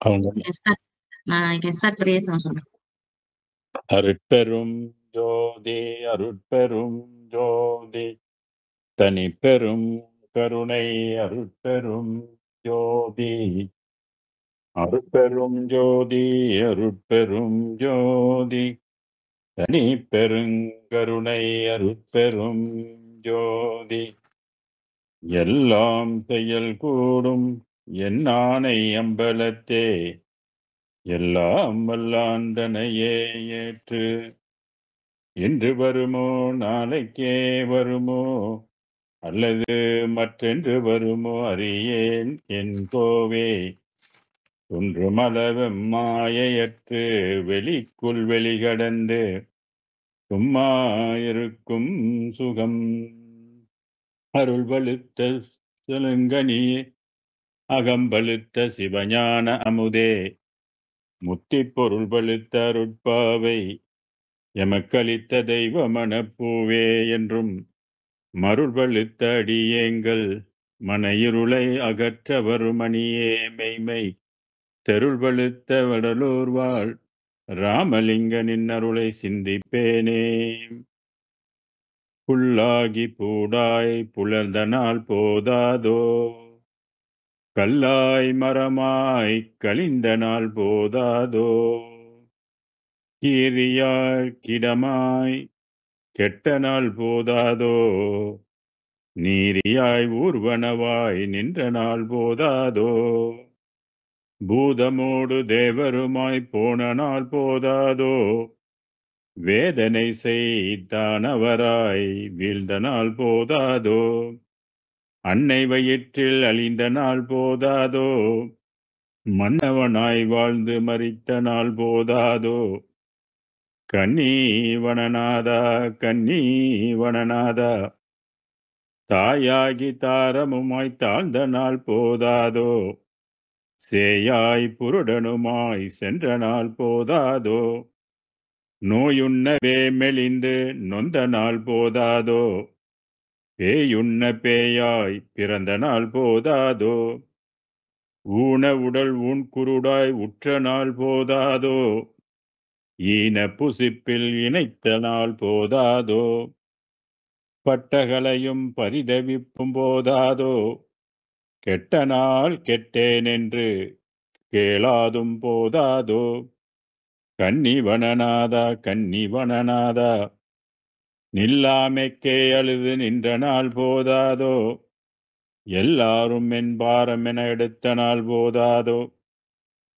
அவங்க You can start. You can start prayer sama-sama. அருட்பெரும் ஜோதி அருட்பெரும் ஜோதி தனிப்பெரும் கருணை அருட்பெரும் ஜோதி அருட்பெரும் ஜோதி அருட்பெரும் ஜோதி தனிப்பெருங்கருணை அருட்பெரும் ஜோதி எல்லாம் செயல் கூடும் என்னானை அம்பலத்தே எல்லாம் வல்லாண்டனையே ஏற்று இன்று வருமோ நாளைக்கே வருமோ அல்லது மற்றென்று வருமோ அறியேன் என் கோவே ஒன்றுமளவும் மாயையற்று வெளிக்குள் வெளிகடந்து சும்மா இருக்கும் சுகம் அருள் வலுத்த செலுங்கனி அகம்பழுத்த சிவஞான அமுதே முத்தி பொருள் பழுத்த அருட்பாவை எமக்களித்த தெய்வ மனப்பூவே என்றும் மருள் பழுத்த அடியேங்கள் மன இருளை அகற்ற வருமணியே மெய்மை தெருள் பழுத்த வடலூர் வாழ் ராமலிங்கனின் அருளை சிந்திப்பேனே புல்லாகி பூடாய் புலர்ந்த நாள் போதாதோ கல்லாய் மரமாய் கழிந்த நாள் போதாதோ கீரியாய் கிடமாய் கெட்ட நாள் போதாதோ நீரியாய் ஊர்வனவாய் நின்ற நாள் போதாதோ பூதமோடு தேவருமாய் போன நாள் போதாதோ வேதனை செய்தானவராய் வீழ்ந்த நாள் போதாதோ அன்னை வயிற்றில் அழிந்த நாள் போதாதோ மன்னவனாய் வாழ்ந்து மறித்த நாள் போதாதோ கண்ணீவனநாதா கண்ணீவனநாதா தாயாகி தாரமுமாய் தாழ்ந்த நாள் போதாதோ சேயாய் புருடனுமாய் சென்ற நாள் போதாதோ நோயுண்ணவே மெலிந்து நொந்த நாள் போதாதோ பேயுண்ண பேயாய் பிறந்த நாள் போதாதோ ஊன உடல் ஊன் குருடாய் உற்ற நாள் போதாதோ ஈன புசிப்பில் இணைத்த நாள் போதாதோ பட்டகளையும் பரிதவிப்பும் போதாதோ கெட்ட நாள் கெட்டேன் என்று கேளாதும் போதாதோ கன்னிவனநாதா கன்னிவனநாதா நில்லாமைக்கே அழுது நின்ற நாள் போதாதோ எல்லாரும் என் பாரம் என எடுத்த நாள் போதாதோ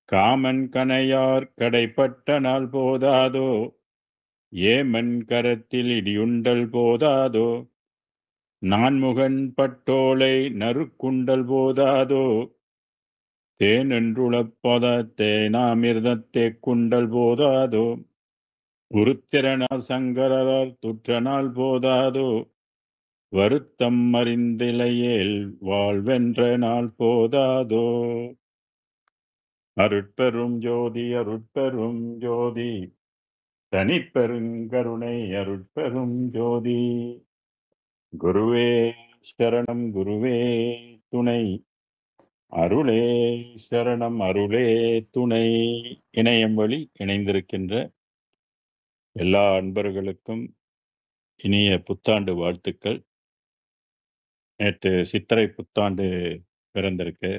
காமன் கனையார் கடைப்பட்ட நாள் போதாதோ ஏமன் கரத்தில் இடியுண்டல் போதாதோ நான்முகன் பட்டோலை நறுக்குண்டல் போதாதோ தேனென்றுளப்பதத்தே நாமிர்தத்தே குண்டல் போதாதோ உருத்திரனால் சங்கரரால் துற்ற நாள் போதாதோ வருத்தம் அறிந்திலையேல் வாழ்வென்ற நாள் போதாதோ அருட்பெரும் ஜோதி அருட்பெரும் ஜோதி தனிப்பெருங்கருணை அருட்பெரும் ஜோதி குருவே சரணம் குருவே துணை அருளே சரணம் அருளே துணை. இணையம் வழி இணைந்திருக்கின்ற எல்லா அன்பர்களுக்கும் இனிய புத்தாண்டு வாழ்த்துக்கள். நேற்று சித்திரை புத்தாண்டு பிறந்திருக்கு.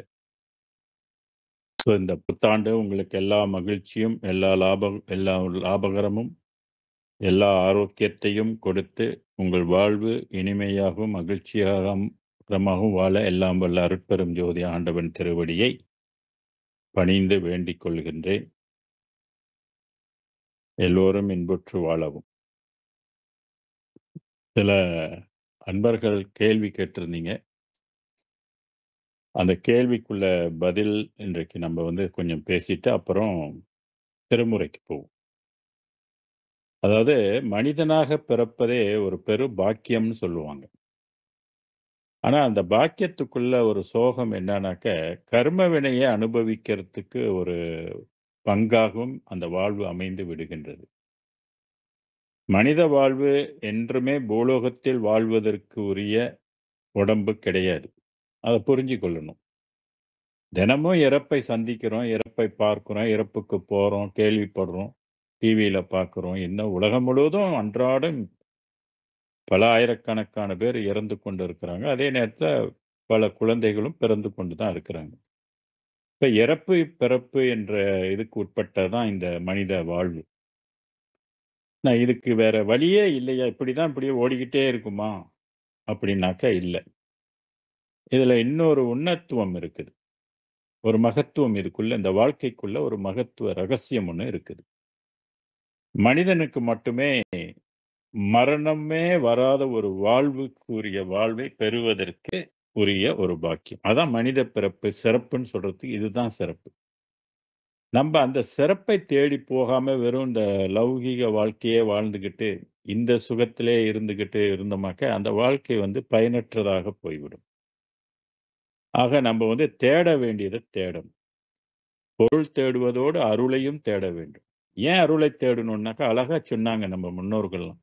ஸோ இந்த புத்தாண்டு உங்களுக்கு எல்லா மகிழ்ச்சியும் எல்லா லாபகரமும் எல்லா ஆரோக்கியத்தையும் கொடுத்து உங்கள் வாழ்வு இனிமையாகவும் மகிழ்ச்சியாகவும் வாழ எல்லாம் வல்ல அருட்பெரும் ஜோதி ஆண்டவன் திருவடியை பணிந்து வேண்டிக் கொள்கின்றேன். எல்லோரும் இன்புற்று வாழவும். சில அன்பர்கள் கேள்வி கேட்டிருந்தீங்க. அந்த கேள்விக்குள்ள பதில் இன்றைக்கு நம்ம கொஞ்சம் பேசிட்டு அப்புறம் திருமுறைக்கு போவோம். அதாவது மனிதனாக பிறப்பதே ஒரு பெரும் பாக்கியம்னு சொல்லுவாங்க. ஆனா அந்த பாக்கியத்துக்குள்ள ஒரு சோகம் என்னன்னாக்க கர்ம வினையை அனுபவிக்கிறதுக்கு ஒரு பங்காகவும் அந்த வாழ்வு அமைந்து விடுகின்றது. மனித வாழ்வு என்றுமே பூலோகத்தில் வாழ்வதற்கு உரிய உடம்பு கிடையாது. அதை புரிஞ்சு கொள்ளணும். தினமும் இறப்பை சந்திக்கிறோம், இறப்பை பார்க்கிறோம், இறப்புக்கு போறோம், கேள்விப்படுறோம், டிவியில பார்க்கிறோம். இன்னும் உலகம் முழுவதும் அன்றாடம் பல ஆயிரக்கணக்கான பேர் இறந்து கொண்டு இருக்கிறாங்க. அதே நேரத்தில பல குழந்தைகளும் பிறந்து கொண்டு தான் இருக்கிறாங்க. இப்ப இறப்பு, பிறப்பு என்ற இதுக்கு உட்பட்டது தான் இந்த மனித வாழ்வு. நான் இதுக்கு வேற வழியே இல்லையா? இப்படிதான் இப்படியே ஓடிக்கிட்டே இருக்குமா? அப்படின்னாக்கா இல்ல. இதுல இன்னொரு உன்னத்துவம் இருக்குது. ஒரு மகத்துவம் இதுக்குள்ள இந்த வாழ்க்கைக்குள்ள ஒரு மகத்துவ ரகசியம் ஒண்ணு இருக்குது. மனிதனுக்கு மட்டுமே மரணமே வராத ஒரு வாழ்வுக்குரிய வாழ்வை பெறுவதற்கு உரிய ஒரு பாக்கியம். அதான் மனித பிறப்பு சிறப்புன்னு சொல்றதுக்கு இதுதான் சிறப்பு. நம்ப அந்த சிறப்பை தேடி போகாம வெறும் இந்த லௌகீக வாழ்க்கையே வாழ்ந்துகிட்டு, இந்த சுகத்திலே இருந்துகிட்டு இருந்தோமாக்க, அந்த வாழ்க்கை வந்து பயனற்றதாக போய்விடும். ஆக நம்ப வந்து தேட வேண்டியத தேடணும். பொருள் தேடுவதோடு அருளையும் தேட வேண்டும். ஏன் அருளை தேடணும்னாக்கா, அழகா சொன்னாங்க நம்ம முன்னோர்கள்லாம்.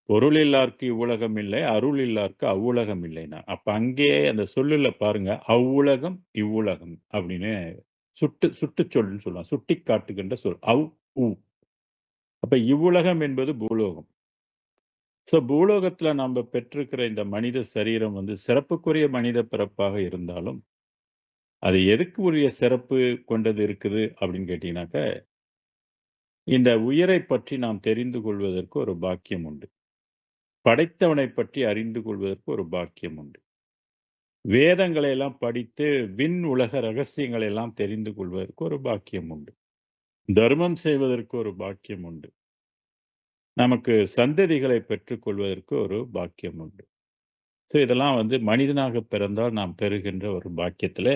"பொருள் இல்லார்க்கு இவ்வுலகம் இல்லை, அருள் இல்லார்க்கு அவ்வுலகம் இல்லைன்னா." அப்ப அங்கேயே அந்த சொல்லுல பாருங்க, "அவ்வுலகம், இவ்வுலகம்" அப்படின்னு சுட்டுச் சொல்லுன்னு சொல்லுவாங்க. சுட்டிக் காட்டுகின்ற சொல். உ. அப்ப இவ்வுலகம் என்பது பூலோகம். பூலோகத்துல நம்ப பெற்றிருக்கிற இந்த மனித சரீரம் வந்து சிறப்புக்குரிய மனித பிறப்பாக இருந்தாலும், அது எதுக்கு உரிய சிறப்பு கொண்டது இருக்குது அப்படின்னு கேட்டீங்கன்னாக்க, இந்த உயிரைப் பற்றி நாம் தெரிந்து கொள்வதற்கு ஒரு பாக்கியம் உண்டு. படைத்தவனைப் பற்றி அறிந்து கொள்வதற்கு ஒரு பாக்கியம் உண்டு. வேதங்களை எல்லாம் படித்து விண் உலக ரகசியங்களை எல்லாம் தெரிந்து கொள்வதற்கு ஒரு பாக்கியம் உண்டு. தர்மம் செய்வதற்கு ஒரு பாக்கியம் உண்டு. நமக்கு சந்ததிகளை பெற்றுக் கொள்வதற்கு ஒரு பாக்கியம் உண்டு. இதெல்லாம் வந்து மனிதனாக பிறந்தால் நாம் பெறுகின்ற ஒரு பாக்கியத்தில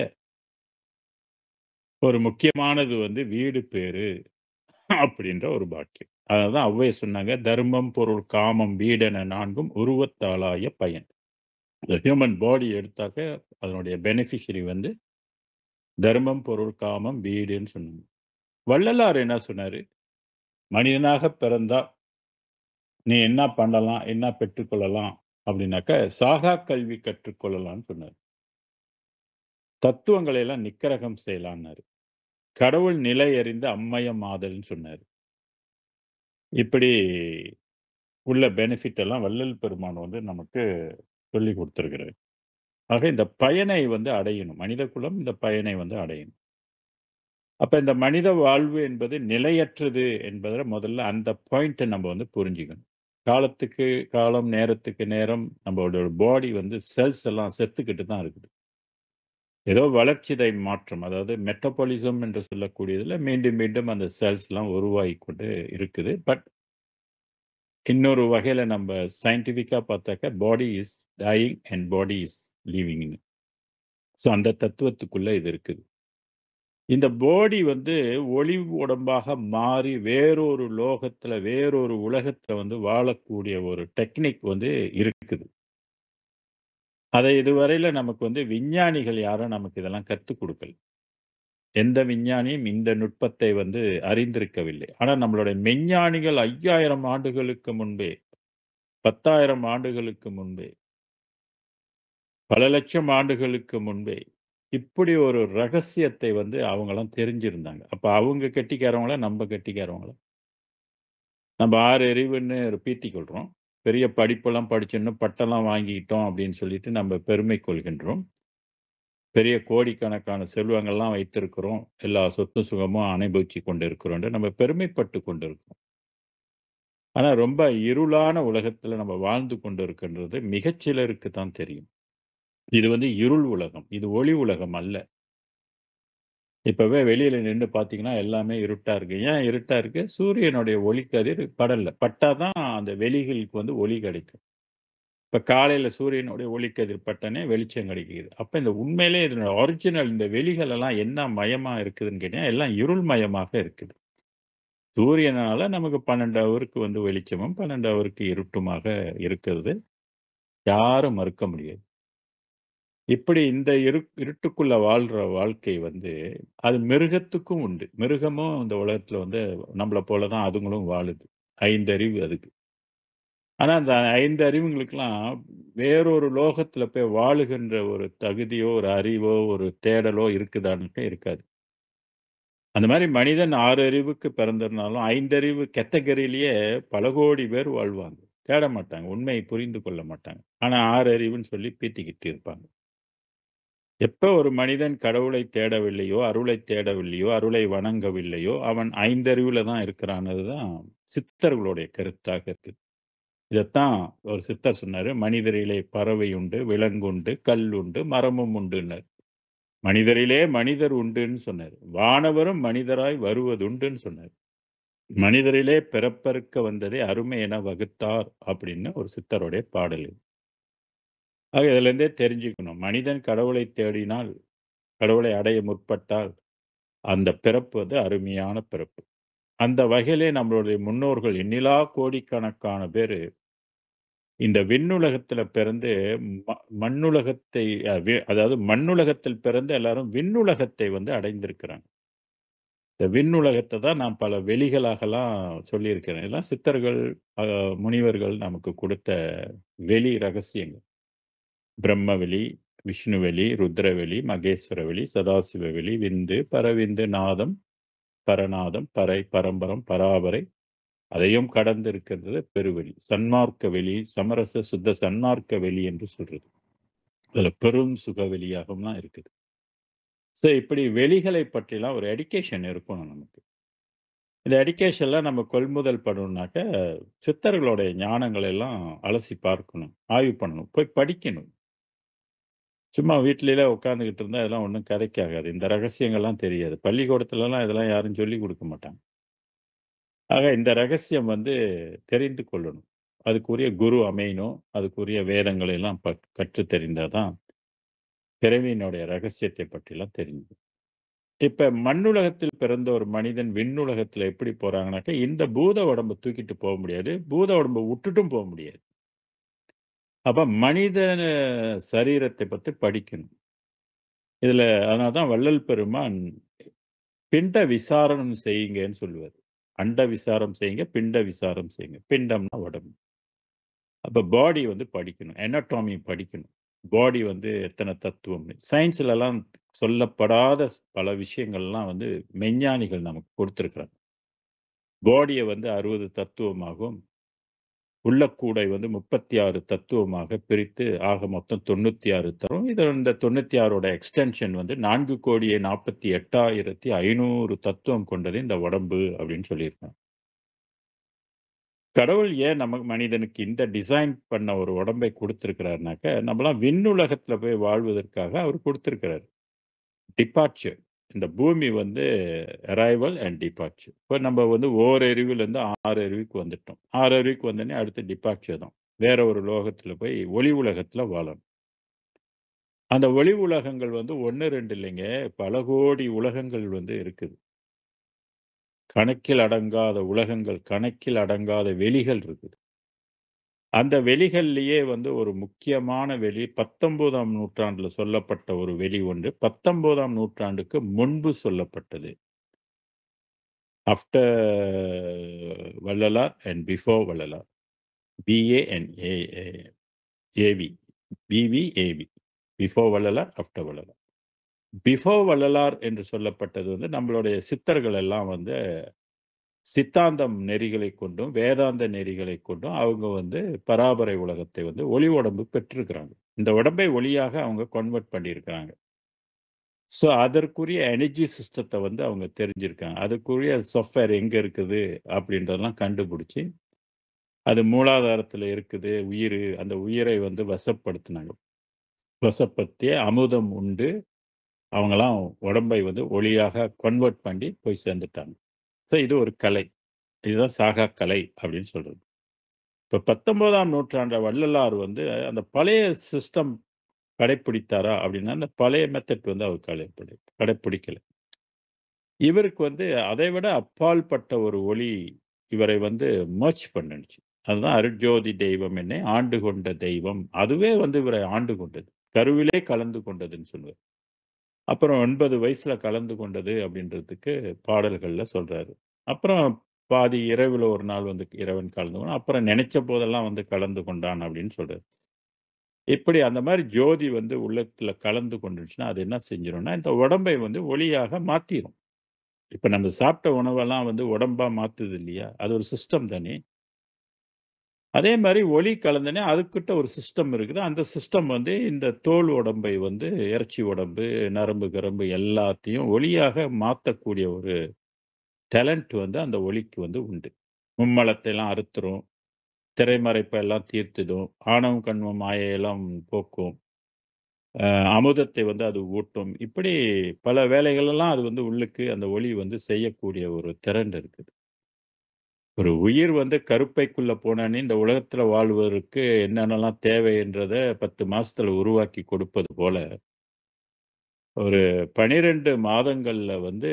ஒரு முக்கியமானது வந்து வீடு பேறு அப்படின்ற ஒரு பாக்கியம். அததான் ஔவை சொன்னாங்க, "தர்மம், பொருள், காமம், வீடென நான்கும் உருவத்தாலாய பயன்." இந்த ஹியூமன் பாடி எடுத்தாக்க அதனுடைய பெனிஃபிஷியரி வந்து தர்மம், பொருள், காமம், வீடுன்னு சொன்னாங்க. வள்ளலார் என்ன சொன்னாரு? "மனிதனாக பிறந்தா நீ என்ன பண்ணலாம்? என்ன பெற்றுக்கொள்ளலாம்?" அப்படின்னாக்க, "சாகா கல்வி கற்றுக்கொள்ளலாம்ன்னு" சொன்னாரு. தத்துவங்களை எல்லாம் நிக்கிரகம் செய்யலாம்னாரு. கடவுள் நிலை அறிந்த அம்மையம் ஆதல்ன்னு சொன்னாரு. இப்படி உள்ள பெனிஃபிட் எல்லாம் வள்ளல் பெருமான் வந்து நமக்கு சொல்லிக் குடுத்திருக்கிறாரு. ஆக இந்த பயனை வந்து அடையணும். மனித குலம் இந்த பயனை வந்து அடையணும். அப்ப இந்த மனித வாழ்வு என்பது நிலையற்றது என்பத முதல்ல அந்த பாயிண்ட்ட நம்ம வந்து புரிஞ்சுக்கணும். காலத்துக்கு காலம், நேரத்துக்கு நேரம் நம்மளோட பாடி வந்து செல்ஸ் எல்லாம் செத்துக்கிட்டு தான் இருக்குது. ஏதோ வளர்சிதை மாற்றம். அதாவது மெட்டபாலிசம் என்று சொல்லக்கூடியதுல மீண்டும் மீண்டும் அந்த செல்ஸ்லாம் உருவாகிக் கொண்டு இருக்குது. இன்னொரு வகையில நம்ம சயின்டிஃபிக்கா பார்த்தாக்கா, body is dying and body is லிவிங்ன்னு. அந்த தத்துவத்துக்குள்ள இது இருக்குது. இந்த பாடி வந்து ஒளி உடம்பாக மாறி வேறொரு லோகத்துல, வேறொரு உலகத்துல வந்து வாழக்கூடிய ஒரு டெக்னிக் வந்து இருக்குது. அதை இதுவரையில நமக்கு வந்து விஞ்ஞானிகள் யாரும் நமக்கு இதெல்லாம் கத்துக் குடுக்கல. எந்த விஞ்ஞானியும் இந்த நுட்பத்தை வந்து அறிந்திருக்கவில்லை. ஆனா நம்மளுடைய மெஞ்ஞானிகள் 5000 ஆண்டுகளுக்கு முன்பே, 10,000 ஆண்டுகளுக்கு முன்பே, பல லட்சம் ஆண்டுகளுக்கு முன்பே, இப்படி ஒரு ரகசியத்தை வந்து அவங்கலாம் தெரிஞ்சிருந்தாங்க. அப்ப அவங்க கெட்டிக்காரவங்களா? நம்ம கெட்டிக்காரவங்களா? நம்ம 6 அறிவுன்னு பீத்திக் கொள்றோம். பெரிய படிப்பெல்லாம் படிச்சோன்னு பட்டம்லாம் வாங்கிக்கிட்டோம் அப்படின்னு சொல்லிட்டு நம்ம பெருமை கொள்கின்றோம். பெரிய கோடிக்கணக்கான செல்வங்கள்லாம் வைத்திருக்கிறோம். எல்லா சொத்து சுகமும் அனுபவிச்சுக் கொண்டிருக்கிறோம்ன்னு நம்ம பெருமைப்பட்டு கொண்டிருக்கிறோம். ஆனா ரொம்ப இருளான உலகத்துல நம்ம வாழ்ந்து கொண்டிருக்கின்றது மிகச் சிலருக்கு தான் தெரியும். இது வந்து இருள் உலகம். இது ஒளி உலகம் அல்ல. இப்பவே வெளியில நின்னு பார்த்தீங்கன்னா, எல்லாமே இருட்டா இருக்கு. ஏன் இருட்டா இருக்கு? சூரியனுடைய ஒளிக்கதிர் படல. பட்டா தான் அந்த வெளிகளுக்கு வந்து ஒளி கிடைக்கும். இப்ப காலையில சூரியனுடைய ஒளிக்கதிர் பட்டனே வெளிச்சம் கிடைக்குது. அப்ப இந்த உண்மையிலே இதனுடைய ஒரிஜினல் இந்த வெளிகள் எல்லாம் என்ன மயமா இருக்குதுன்னு கேட்டீங்கன்னா, எல்லாம் இருள் மயமாக இருக்குது. சூரியனால நமக்கு 12 ஹவருக்கு வந்து வெளிச்சமும், 12 ஹவருக்கு இருட்டுமாக இருக்கிறது. யாரும் மறுக்க முடியாது. இப்படி இந்த இருட்டுக்குள்ள வாழ்ற வாழ்க்கை வந்து, அது மிருகத்துக்கும் உண்டு. மிருகமும் இந்த உலகத்துல வந்து நம்மள போல தான் அதுங்களும் வாழுது. 5 அறிவு அதுக்கு. ஆனா, அந்த 5 அறிவுங்களுக்கெல்லாம் வேறொரு லோகத்துல போய் வாழுகின்ற ஒரு தகுதியோ, ஒரு அறிவோ, ஒரு தேடலோ இருக்குதான்னுட்டு இருக்காது. அந்த மாரி மனிதன் 6 அறிவுக்கு பிறந்திருந்தாலும், 5 அறிவு கேட்டகரியிலேயே பல கோடி பேர் வாழ்வாங்க. தேட மாட்டாங்க. உண்மையை புரிந்து கொள்ள மாட்டாங்க. ஆனா 6 அறிவுன்னு சொல்லி பீத்திக்கிட்டு இருப்பாங்க. எப்ப ஒரு மனிதன் கடவுளை தேடவில்லையோ, அருளை தேடவில்லையோ, அருளை வணங்கவில்லையோ, அவன் 5 அறிவுல தான் இருக்கிறான்றது தான் சித்தர்களுடைய கருத்தாக இருக்குது. இதத்தான் ஒரு சித்தர் சொன்னாரு. "மனிதரிலே பறவை உண்டு, விலங்குண்டு, கல் உண்டு, மரமும் உண்டுன்னாரு." மனிதரிலே மனிதர் உண்டுன்னு சொன்னாரு. வானவரும் மனிதராய் வருவதுண்டுன்னு சொன்னாரு. மனிதரிலே பிறப்பறுக்க வந்ததை அருமை என வகுத்தார் அப்படின்னு ஒரு சித்தருடைய பாடல் இது. ஆக இதிலிருந்தே தெரிஞ்சுக்கணும். மனிதன் கடவுளை தேடினால், கடவுளை அடைய முற்பட்டால், அந்த பிறப்பு வந்து அருமையான பிறப்பு. அந்த வகையிலே நம்மளுடைய முன்னோர்கள் எண்ணிலா கோடிக்கணக்கான பேரு இந்த விண்ணுலகத்துல பிறந்து மண்ணுலகத்தை அதாவது மண்ணுலகத்தில் பிறந்து எல்லாரும் விண்ணுலகத்தை வந்து அடைந்திருக்கிறாங்க. இந்த விண்ணுலகத்தை தான் நான் பல வெளிகளாகலாம் சொல்லியிருக்கிறேன். இதெல்லாம் சித்தர்கள், அ முனிவர்கள் நமக்கு கொடுத்த வெளி ரகசியங்கள். பிரம்மவெளி, விஷ்ணுவெளி, ருத்ரவெளி, மகேஸ்வரவெளி, சதாசிவவெளி, விந்து, பரவிந்து, நாதம், பரநாதம், பரை, பரம்பரம், பராபரை, அதையும் கடந்து இருக்கிறது பெருவெளி. சன்மார்க்க வெளி, சமரச சுத்த சன்மார்க்க வெளி என்று சொல்றது. அதுல பெரும் சுகவெளியாகவும்லாம் இருக்குது. இப்படி வெளிகளை பற்றிலாம் ஒரு எடுகேஷன் இருக்கணும் நமக்கு. இந்த எடுகேஷன்லாம் நம்ம கொள்முதல் பண்ணணும்னாக்க, சித்தர்களுடைய ஞானங்களை எல்லாம் அலசி பார்க்கணும். ஆய்வு பண்ணணும். போய் படிக்கணும். சும்மா வீட்டிலேயே உட்கார்ந்துகிட்டு இருந்தா இதெல்லாம் ஒண்ணும் கதைக்கு ஆகாது. இந்த ரகசியங்கள்லாம் தெரியாது. பள்ளிக்கூடத்துலலாம் இதெல்லாம் யாரும் சொல்லிக் குடுக்க மாட்டாங்க. ஆக இந்த ரகசியம் வந்து தெரிந்து கொள்ளணும். அதுக்குரிய குரு அமையணும். அதுக்குரிய வேதங்களை எல்லாம் கற்று தெரிந்தா தான் பிறவியினுடைய ரகசியத்தை பற்றிலாம் தெரியும். இப்ப மண்ணுலகத்தில் பிறந்த ஒரு மனிதன் விண்ணுலகத்துல எப்படி போறாங்கனாக்கா, இந்த பூத உடம்ப தூக்கிட்டு போ முடியாது. பூத உடம்ப உட்டுட்டும் போ முடியாது. அப்ப மனிதன சரீரத்தை பத்தி படிக்கணும். இதுல அதனால தான் வள்ளல் பெருமான் பிண்ட விசாரணம் செய்யுங்கன்னு சொல்லுவாரு. அண்ட விசாரம் செய்யுங்க, பிண்ட விசாரம் செய்யுங்க. பிண்டம்னா உடம்பு. அப்ப பாடி வந்து படிக்கணும். அனாட்டமி படிக்கணும். பாடி வந்து எத்தன தத்துவம்னு. சயின்ஸ்லலாம் சொல்லப்படாத பல விஷயங்கள்லாம் வந்து மெஞ்ஞானிகள் நமக்கு கொடுத்திருக்கிறாங்க. பாடிய வந்து 60 தத்துவமாகவும், உள்ள கூடை வந்து 36 தத்துவமாக பிரித்து ஆக மொத்தம் 96 தரும். இது இந்த 96ஓட எக்ஸ்டென்ஷன் வந்து 4,48,500 தத்துவம் கொண்டது இந்த உடம்பு அப்படின்னு சொல்லியிருக்காங்க. கடவுள் ஏன் நமக்கு மனிதனுக்கு இந்த டிசைன் பண்ண ஒரு உடம்பை குடுத்திருக்கிறார்னாக்க, நம்மலாம் விண்ணுலகத்துல போய் வாழ்வதற்காக அவர் குடுத்திருக்கிறார். டிபார்ச்சர். இந்த பூமி வந்து அரைவல் அண்ட் டிபார்ச்சர். இப்ப நம்ம வந்து ஓரறிவிலிருந்து 6 அறிவுக்கு வந்துட்டோம். 6 அறிவுக்கு வந்தோனே அடுத்து டிபார்ச்சர் தான். வேற ஒரு லோகத்துல போய் ஒளி உலகத்துல வாழணும். அந்த ஒளி உலகங்கள் வந்து 1, 2 இல்லைங்க. பல கோடி உலகங்கள் வந்து இருக்குது. கணக்கில் அடங்காத உலகங்கள், கணக்கில் அடங்காத வெளிகள் இருக்குது. அந்த வெளிகள்லயே வந்து ஒரு முக்கியமான வெளி 19ஆம் நூற்றாண்டுல சொல்லப்பட்ட ஒரு வெளி ஒன்று. 19ஆம் நூற்றாண்டுக்கு முன்பு சொல்லப்பட்டது. After Vallalar and before Vallalar. BANAAV. BVAV. Before Vallalar, after Vallalar. Before Vallalar என்று சொல்லப்பட்டது வந்து நம்மளுடைய சித்தர்கள் எல்லாம் வந்து சித்தாந்தம் நெறிகளை கொண்டும், வேதாந்த நெறிகளை கொண்டும் அவங்க வந்து பராபரை உலகத்தை வந்து ஒளி உடம்பு பெற்றிருக்கிறாங்க. இந்த உடம்பை ஒளியாக அவங்க கன்வெர்ட் பண்ணியிருக்கிறாங்க. அதற்குரிய எனர்ஜி சிஸ்டத்த வந்து அவங்க தெரிஞ்சிருக்காங்க. அதுக்குரிய சாஃப்ட்வேர் எங்க இருக்குது அப்படின்றதெல்லாம் கண்டுபிடிச்சு, அது மூலாதாரத்துல இருக்குது உயிரு. அந்த உயிரை வந்து வசப்படுத்துனாங்க. வசப்படுத்தி அமுதம் உண்டு அவங்கலாம் உடம்பை வந்து ஒளியாக கன்வெர்ட் பண்ணி போய் சேர்ந்துட்டாங்க. இது ஒரு கலை. இதுதான் சாகா கலை அப்படின்னு சொல்றது. இப்ப 19ஆம் நூற்றாண்ட வள்ளலார் வந்து அந்த பழைய சிஸ்டம் கடைப்பிடித்தாரா அப்படின்னா, அந்த பழைய மெத்தட் வந்து அவர் கடைப்பிடிக்கல. இவருக்கு வந்து அதை விட அப்பாற்பட்ட ஒரு ஒளி இவரை வந்து மர்ஜ் பண்ணுச்சு. அதுதான் அருட்ஜோதி தெய்வம் என்னை ஆண்டு கொண்ட தெய்வம். அதுவே வந்து இவரை ஆண்டு கொண்டது. கருவிலே கலந்து கொண்டதுன்னு சொல்லுவார். அப்புறம் 9 வயசுல கலந்து கொண்டது அப்படின்றதுக்கு பாடல்கள்ல சொல்றாரு. அப்புறம் பாதி இரவுல ஒரு நாள் வந்து இறைவன் கலந்து கொண்டான். அப்புறம் நினைச்ச போதெல்லாம் வந்து கலந்து கொண்டான் அப்படின்னு சொல்றாரு. இப்படி அந்த மாரி ஜோதி வந்து உள்ளத்துல கலந்து கொண்டுருச்சுன்னா, அது என்ன செஞ்சிரும்னா, இந்த உடம்பை வந்து ஒளியாக மாத்திரும். இப்ப நம்ம சாப்பிட்ட உணவெல்லாம் வந்து உடம்பா மாத்துது இல்லையா? அது ஒரு சிஸ்டம் தானே! அதே மாரி ஒளி கலந்தோனே அதுக்கிட்ட ஒரு சிஸ்டம் இருக்குது. அந்த சிஸ்டம் வந்து இந்த தோல் உடம்பை வந்து இறைச்சி உடம்பு, நரம்பு, கிரம்பு எல்லாத்தையும் ஒளியாக மாத்தக்கூடிய ஒரு டேலண்ட் வந்து அந்த ஒளிக்கு வந்து உண்டு. மும்மலத்தை எல்லாம் அறுத்துரும். திரைமறைப்ப எல்லாம் தீர்த்திடும். ஆணவம், கண்மம், மாயையெல்லாம் போக்கும். அ அமுதத்தை வந்து அது ஊட்டும். இப்படி பல வேலைகளெல்லாம் அது வந்து உள்ளுக்கு அந்த ஒளி வந்து செய்யக்கூடிய ஒரு திறன் இருக்குது. ஒரு உயிர் வந்து கருப்பைக்குள்ள போனோனே, இந்த உலகத்துல வாழ்வதற்கு என்னென்னலாம் தேவைன்றத 10 மாசத்துல உருவாக்கி கொடுப்பது போல, ஒரு 12 மாதங்கள்ல வந்து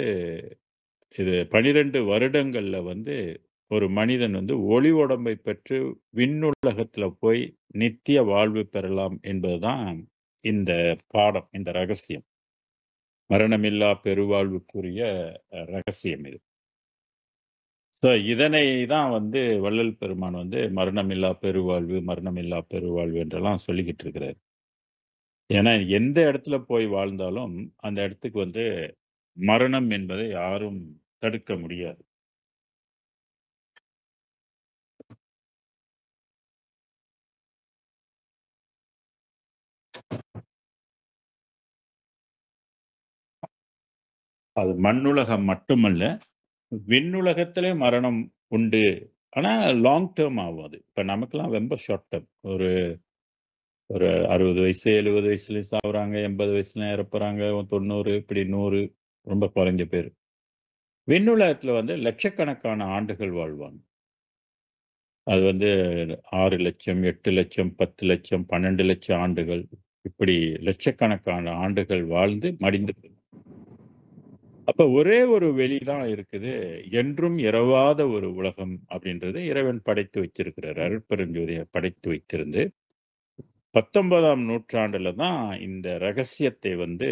இது 12 வருடங்கள்ல வந்து ஒரு மனிதன் வந்து ஒளி உடம்பை பெற்று விண்ணுலகத்துல போய் நித்திய வாழ்வு பெறலாம் என்பதுதான் இந்த பாடம், இந்த ரகசியம். மரணமில்லா பெருவாழ்வுக்குரிய ரகசியம் இது. ஸோ இதனை தான் வந்து வள்ளல் பெருமான் வந்து மரணமில்லா பெருவாழ்வு, மரணமில்லா பெருவாழ்வு என்றெல்லாம் சொல்லிக்கிட்டு இருக்கிறாரு. ஏன்னா எந்த இடத்துல போய் வாழ்ந்தாலும், அந்த இடத்துக்கு வந்து மரணம் என்பதை யாரும் தடுக்க முடியாது. அது மண்ணுலகம் மட்டுமல்ல, விண்ணுலகத்திலே மரணம் உண்டு. ஆனா லாங் டெர்ம் ஆகும் அது. இப்ப நமக்கெல்லாம் ரொம்ப ஷார்ட் டெர்ம். ஒரு ஒரு 60 வயசு, 70 வயசுலயும் சாவுறாங்க, 80 வயசுலயும் இறப்புறாங்க, 90 இப்படி 100 ரொம்ப குறைஞ்ச பேரு. விண்ணுலகத்துல வந்து லட்சக்கணக்கான ஆண்டுகள் வாழ்வாங்க. அது வந்து 6,00,000, 8,00,000, 10,00,000, 12,00,000 ஆண்டுகள். இப்படி லட்சக்கணக்கான ஆண்டுகள் வாழ்ந்து மடிந்து போகும். அப்ப ஒரே ஒரு வெளி தான் இருக்குது. என்றும் இரவாத ஒரு உலகம் அப்படின்றது இறைவன் படைத்து வச்சிருக்கிறார். அருட்பெருஞ்சோதிய படைத்து வைத்திருந்து, 19ஆம் நூற்றாண்டுல தான் இந்த ரகசியத்தை வந்து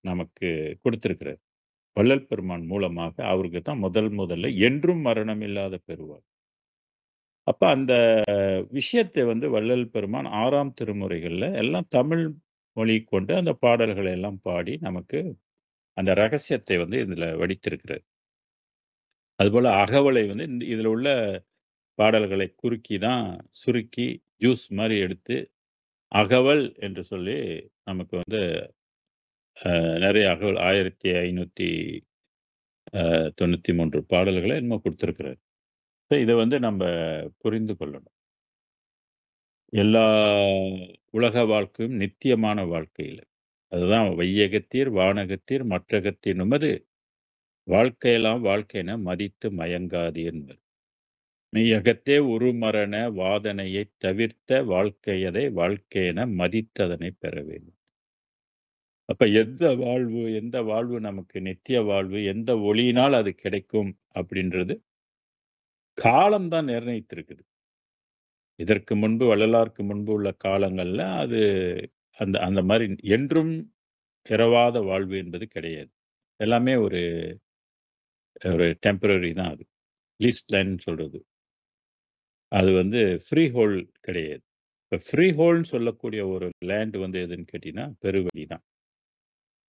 நமக்கு குடுத்திருக்கிறார். வள்ளல் பெருமான் மூலமாக அவருக்கு தான் முதல்ல என்றும் மரணம் இல்லாத பெருவாழ். அப்ப அந்த விஷயத்தை வந்து வள்ளல் பெருமான் 6ஆம் திருமுறைகள்ல எல்லாம் தமிழ் மொழி கொண்டு அந்த பாடல்களை எல்லாம் பாடி நமக்கு அந்த ரகசியத்தை வந்து இதுல வடித்திருக்கிறார். அதுபோல அகவலை வந்து இதுல உள்ள பாடல்களை குறுக்கி தான் சுருக்கி ஜூஸ் மாரி எடுத்து அகவல் என்று சொல்லி நமக்கு வந்து நெறைய அகவல் 1593 பாடல்கள என்னமோ குடுத்திருக்கிறார். இத வந்து நம்ப புரிந்து கொள்ளணும். எல்லா உலக வாழ்க்கையும் நித்தியமான வாழ்க்கையில. அதுதான் வையகத்தீர், வானகத்தீர், மற்றகத்தீர் நுமது வாழ்க்கையெல்லாம் வாழ்க்கையென மதித்து மயங்காதீர்ன்பர். மெய்யகத்தே உருமரண வாதனையைத் தவிர்த்த வாழ்க்கையதை வாழ்க்கையென மதித்ததனைப் பெற வேண்டும். அப்ப எந்த வாழ்வு நமக்கு நித்திய வாழ்வு, எந்த ஒளியினால் அது கிடைக்கும் அப்படின்றது காலம் தான் நிர்ணயித்திருக்குது. இதற்கு முன்பு வள்ளலாருக்கு முன்பு உள்ள காலங்கள்ல அது அந்த அந்த மாரி என்றும் பிறவாத வாழ்வு என்பது கிடையாது. எல்லாமே ஒரு ஒரு டெம்பரரி தான் அது. லீஸ் லேண்ட்ன்னு சொல்றது. அது வந்து ஃப்ரீ ஹோல்ட் கிடையாது. இப்ப ஃப்ரீ ஹோல்ட்ன்னு சொல்லக்கூடிய ஒரு லேண்ட் வந்து எதுன்னு கேட்டீங்கன்னா, பெருவெளி தான்.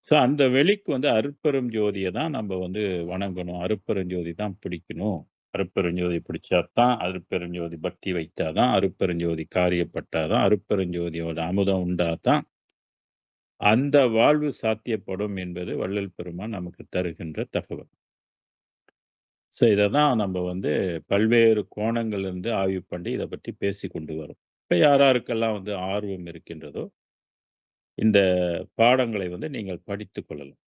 ஸோ அந்த வெளிக்கு வந்து அருட்பெரும் ஜோதிய தான் நம்ப வந்து வணங்கணும். அருட்பெருஞ்சோதி தான் பிடிக்கணும். அருட்பெருஞ்சோதி பிடிச்சா தான் அருட்பெருஞ்சோதி பக்தி வைத்தா தான், அருட்பெருஞ்சோதி காரியப்பட்டா தான், அருட்பெருஞ்சோதியோட அமுதம் உண்டா தான், அந்த வாழ்வு சாத்தியப்படும் என்பது வள்ளல் பெருமான் நமக்கு தருகின்ற தகவல். ஸோ இத தான் நம்ப வந்து பல்வேறு கோணங்கள்லருந்து ஆய்வு பண்ணி இத பத்தி பேசிக் கொண்டு வரோம். இப்ப யாராருக்கெல்லாம் வந்து ஆர்வம் இருக்கின்றதோ, இந்த பாடங்களை வந்து நீங்கள் படித்துக் கொள்ளலாம்.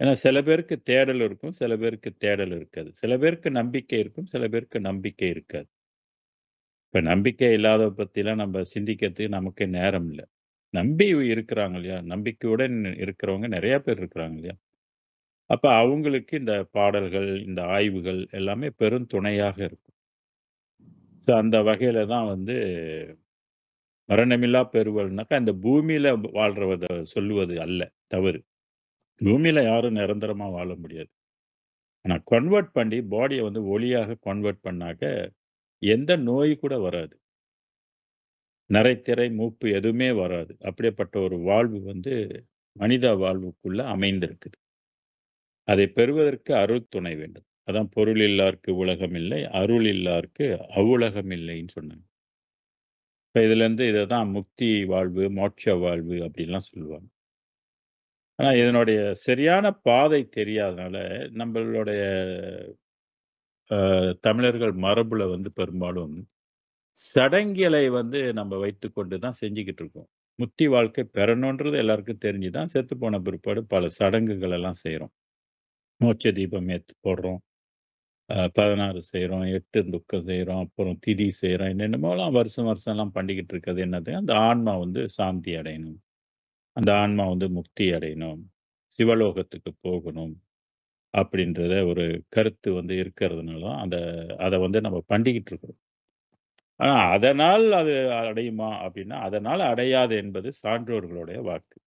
ஏன்னா சில பேருக்கு தேடல் இருக்கும், சில பேருக்கு தேடல் இருக்காது. சில பேருக்கு நம்பிக்கை இருக்கும், சில பேருக்கு நம்பிக்கை இருக்காது. இப்ப நம்பிக்கை இல்லாதவ பத்திலாம் நம்ப சிந்திக்கிறதுக்கு நமக்கு நேரம் இல்ல. நம்பி இருக்கிறாங்க இல்லையா? நம்பிக்கையுடன் இருக்கிறவங்க நெறைய பேர் இருக்கிறாங்க இல்லையா? அப்ப அவங்களுக்கு இந்த பாடல்கள், இந்த ஆய்வுகள் எல்லாமே பெரும் துணையாக இருக்கும். ஸோ அந்த வகையில தான் வந்து மரணமில்லா பெருவாழ்னாக்கா, அந்த பூமியில வாழ்றவத சொல்லுவது அல்ல தவறு. பூமியில யாரும் நிரந்தரமா வாழ முடியாது. ஆனா கன்வெர்ட் பண்ணி பாடிய வந்து ஒளியாக கன்வெர்ட் பண்ணாக்க, எந்த நோய் கூட வராது. நரைத்திரை, மூப்பு எதுவுமே வராது. அப்படிப்பட்ட ஒரு வாழ்வு வந்து மனித வாழ்வுக்குள்ள அமைந்திருக்குது. அதை பெறுவதற்கு அருள் துணை வேண்டும். அதான் பொருள் இல்லார்க்கு உலகம் இல்லை, அருள் இல்லார்க்கு அவ்வுலகம் இல்லைன்னு சொன்னாங்க. இப்ப இதுலேருந்து இத தான் முக்தி வாழ்வு, மோட்ச வாழ்வு அப்படின்லாம் சொல்லுவாங்க. ஆனா இதனுடைய சரியான பாதை தெரியாதனால, நம்பளுடைய தமிழர்கள் மரபுல வந்து பெரும்பாலும் சடங்கியலை வந்து நம்ம வைத்துக்கொண்டு தான் செஞ்சுகிட்டு இருக்கோம். முத்தி வாழ்க்கை பெறணுன்றது எல்லாருக்கும் தெரிஞ்சு தான் செத்து போன பிற்பாடு பல சடங்குகள் எல்லாம் செய்றோம். மோட்ச தீபம் ஏத்தி போடுறோம். 16 செய்றோம், 8 துக்கம் செய்றோம், அப்புறம் திதி செய்றோம். என்னென்னமோலாம் வருஷம் வருஷம்லாம் பண்ணிக்கிட்டு இருக்கிறது என்னது, அந்த ஆன்மா வந்து சாந்தி அடையணும். அந்த ஆன்மா வந்து முக்தி அடையணும். சிவலோகத்துக்கு போகணும். அப்படின்றத ஒரு கருத்து வந்து இருக்கிறதுனால தான் அத வந்து நம்ம பண்ணிக்கிட்டு இருக்கிறோம். ஆனா அதனால் அது அடையுமா அப்படின்னா, அதனால் அடையாது என்பது சான்றோர்களுடைய வாக்கு.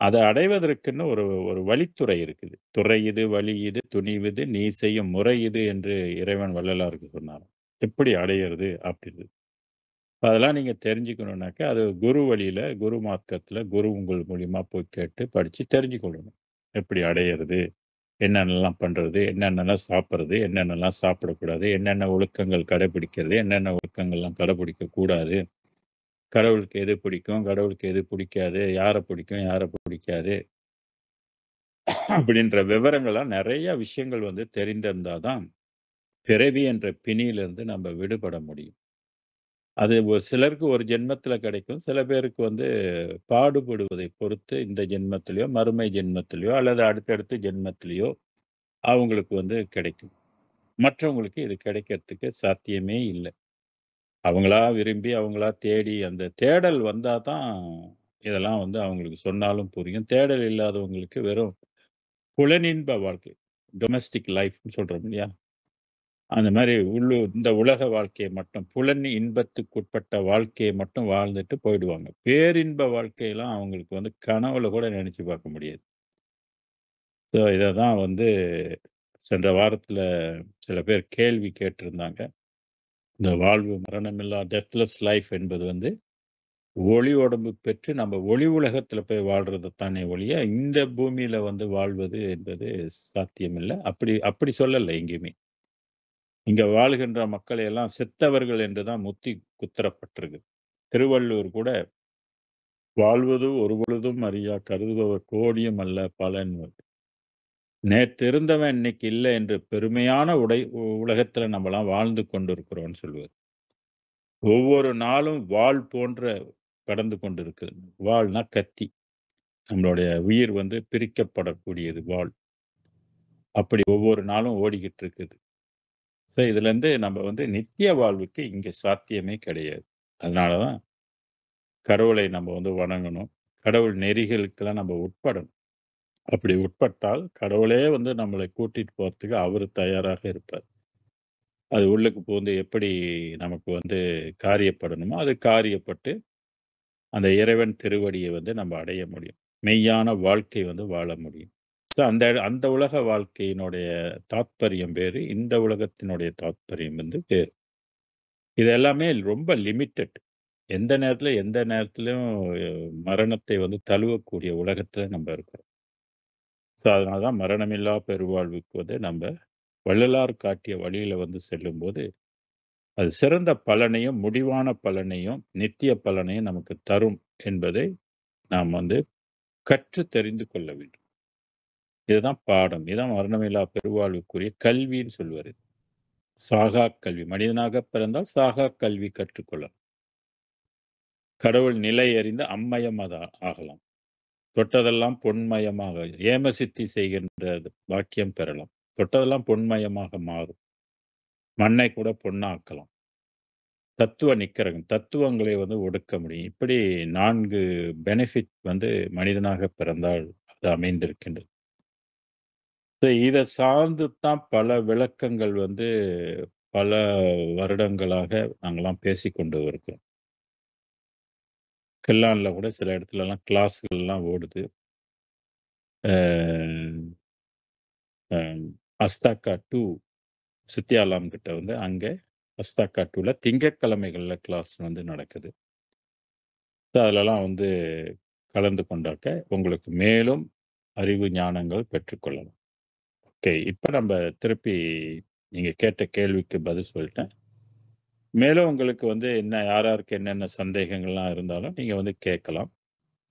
அத அடைவதற்குன்னு ஒரு ஒரு வழித்துறை இருக்குது. "துறை இது, வழி இது, துணிவிது, நீ செய்யும் முறை இது" என்று இறைவன் வள்ளலாருக்கு சொன்னாராம். எப்படி அடையறது அப்படின்னு. அதெல்லாம் நீங்க தெரிஞ்சுக்கணும்னாக்க, அது குரு வழியில, குரு மார்க்கத்துல, குரு உங்கள் மூலியமா போய் கேட்டு படிச்சு தெரிஞ்சுக்கொள்ளணும். எப்படி அடையறது? என்னென்னலாம் பண்றது? என்னென்னலாம் சாப்பிடுறது? என்னென்னலாம் சாப்பிடக்கூடாது? என்னென்ன ஒழுக்கங்கள் கடைபிடிக்கிறது? என்னென்ன ஒழுக்கங்கள்லாம் கடைபிடிக்கக் கூடாது? கடவுளுக்கு எது பிடிக்கும்? கடவுளுக்கு எது பிடிக்காது? யார பிடிக்கும்? யார பிடிக்காது? அப்படின்ற விவரங்கள்லாம் நெறைய விஷயங்கள் வந்து தெரிந்திருந்தா தான், பிறவி என்ற பிணியிலிருந்து நம்ம விடுபட முடியும். அது சிலருக்கு ஒரு ஜென்மத்தில கிடைக்கும். சில பேருக்கு வந்து பாடுபடுவதை பொறுத்து இந்த ஜென்மத்திலயோ, மறுமை ஜென்மத்திலயோ அல்லது அடுத்தடுத்த ஜென்மத்திலயோ அவங்களுக்கு வந்து கிடைக்கும். மற்றவங்களுக்கு இது கிடைக்கிறதுக்கு சாத்தியமே இல்ல. அவங்களா விரும்பி, அவங்களா தேடி அந்த தேடல் வந்தா தான் இதெல்லாம் வந்து அவங்களுக்கு சொன்னாலும் புரியும். தேடல் இல்லாதவங்களுக்கு வெறும் புலனின்ப வாழ்க்கை. டொமெஸ்டிக் லைஃப்ன்னு சொல்றோம் இல்லையா? அந்த மாரி இந்த உலக வாழ்க்கைய மட்டும் புலன் இன்பத்துக்குட்பட்ட வாழ்க்கைய மட்டும் வாழ்ந்துட்டு போயிடுவாங்க. பேரின்ப வாழ்க்கையெல்லாம் அவங்களுக்கு வந்து கனவுல கூட நெனச்சு பார்க்க முடியாது. ஸோ இத தான் வந்து சென்ற வாரத்தில சில பேர் கேள்வி கேட்டிருந்தாங்க. இந்த வாழ்வு மரணமில்லா டெத்லெஸ் லைஃப் என்பது வந்து ஒளி உடம்பு பெற்று நம்ம ஒளி உலகத்துல போய் வாழ்றது தானே ஒழிய, இந்த பூமியில வந்து வாழ்வது என்பது சாத்தியமில்ல. அப்படி அப்படி சொல்லல எங்கேயுமே. இங்க வாழுகின்ற மக்களை எல்லாம் செத்தவர்கள் என்று தான் முத்தி குத்தரப்பட்டிருக்கு. திருவள்ளுவர் கூட வாழ்வது ஒரு பொழுதும் அறியா கருதுபவர் கோடியும் அல்ல பலன்வர். நேத்து இருந்தவன் இன்னைக்கு இல்ல என்று பெருமையான உலகத்துல நம்மலாம் வாழ்ந்து கொண்டிருக்கிறோம்னு சொல்லுவார். ஒவ்வொரு நாளும் வாள் போன்ற கடந்து கொண்டிருக்கு. வாள்னா கத்தி. நம்மளுடைய உயிர் வந்து பிரிக்கப்படக்கூடியது வாள். அப்படி ஒவ்வொரு நாளும் ஓடிக்கிட்டு இருக்குது. ஸோ இதுலேருந்து நம்ம வந்து நித்திய வாழ்வுக்கு இங்க சாத்தியமே கிடையாது. அதனால தான் கடவுளை நம்ம வந்து வணங்கணும். கடவுள் நெறிகளுக்கெல்லாம் நம்ம உட்படணும். அப்படி உட்பட்டால் கடவுளே வந்து நம்மளை கூட்டிட்டு போறதுக்கு அவரு தயாராக இருப்பார். அது உள்ளுக்கு புகுந்து எப்படி நமக்கு வந்து காரியப்படணுமோ, அது காரியப்பட்டு அந்த இறைவன் திருவடிய வந்து நம்ம அடைய முடியும். மெய்யான வாழ்க்கை வந்து வாழ முடியும். ஸோ அந்த அந்த உலக வாழ்க்கையினுடைய தாத்பரியம் வேறு. இந்த உலகத்தினுடைய தாத்பரியம் வந்து வேறு. இது எல்லாமே ரொம்ப லிமிட்டட். எந்த நேரத்திலும் மரணத்தை வந்து தழுவக்கூடிய உலகத்துல நம்ம இருக்கிறோம். ஸோ அதனால தான் மரணமில்லா பெருவாழ்வுக்கு வந்து நம்ப வள்ளலார் காட்டிய வழியில வந்து செல்லும்போது, அது சிறந்த பலனையும், முடிவான பலனையும், நித்திய பலனையும் நமக்கு தரும் என்பதை நாம் வந்து கற்று தெரிந்து கொள்ள வேண்டும். இதுதான் பாடம். இதுதான் மரணமில்லா பெருவாழ்வுக்குரிய கல்வின்னு சொல்லுவாரு. சாகா கல்வி. மனிதனாக பிறந்தால் சாகா கல்வி கற்றுக்கொள்ளலாம். கடவுள் நிலை அறிந்து அம்மயம் ஆகலாம். தொட்டதெல்லாம் பொன்மயமாக ஏமசித்தி செய்கின்ற பாக்கியம் பெறலாம். தொட்டதெல்லாம் பொன்மயமாக மாறும். மண்ணை கூட பொன்னாக்கலாம். தத்துவ நிக்கரகம். தத்துவங்களை வந்து ஒடுக்க முடியும். இப்படி 4 பெனிஃபிட் வந்து மனிதனாக பிறந்தால் அது அமைந்திருக்கின்றது. இத சார்ந்து தான் பல விளக்கங்கள் வந்து பல வருடங்களாக நாங்கலாம் பேசிக்கொண்டு இருக்கிறோம். கில்லான்ல கூட சில இடத்துலலாம் கிளாஸ்கள்லாம் ஓடுது. அ அஸ்தாக்கா 2 சித்தியாலாம் கிட்ட வந்து அங்க அஸ்தாக்கா 2ல திங்கட்கிழமைகள்ல கிளாஸ் வந்து நடக்குது. அதுலலாம் வந்து கலந்து கொண்டாக்க உங்களுக்கு மேலும் அறிவு ஞானங்கள் பெற்றுக்கொள்ளலாம். ஓகே. இப்ப நம்ப திருப்பி நீங்க கேட்ட கேள்விக்கு பதில் சொல்லிட்டேன். மேலும் உங்களுக்கு வந்து என்ன யார் யாருக்கு என்னென்ன சந்தேகங்கள்லாம் இருந்தாலும் நீங்க வந்து கேட்கலாம்.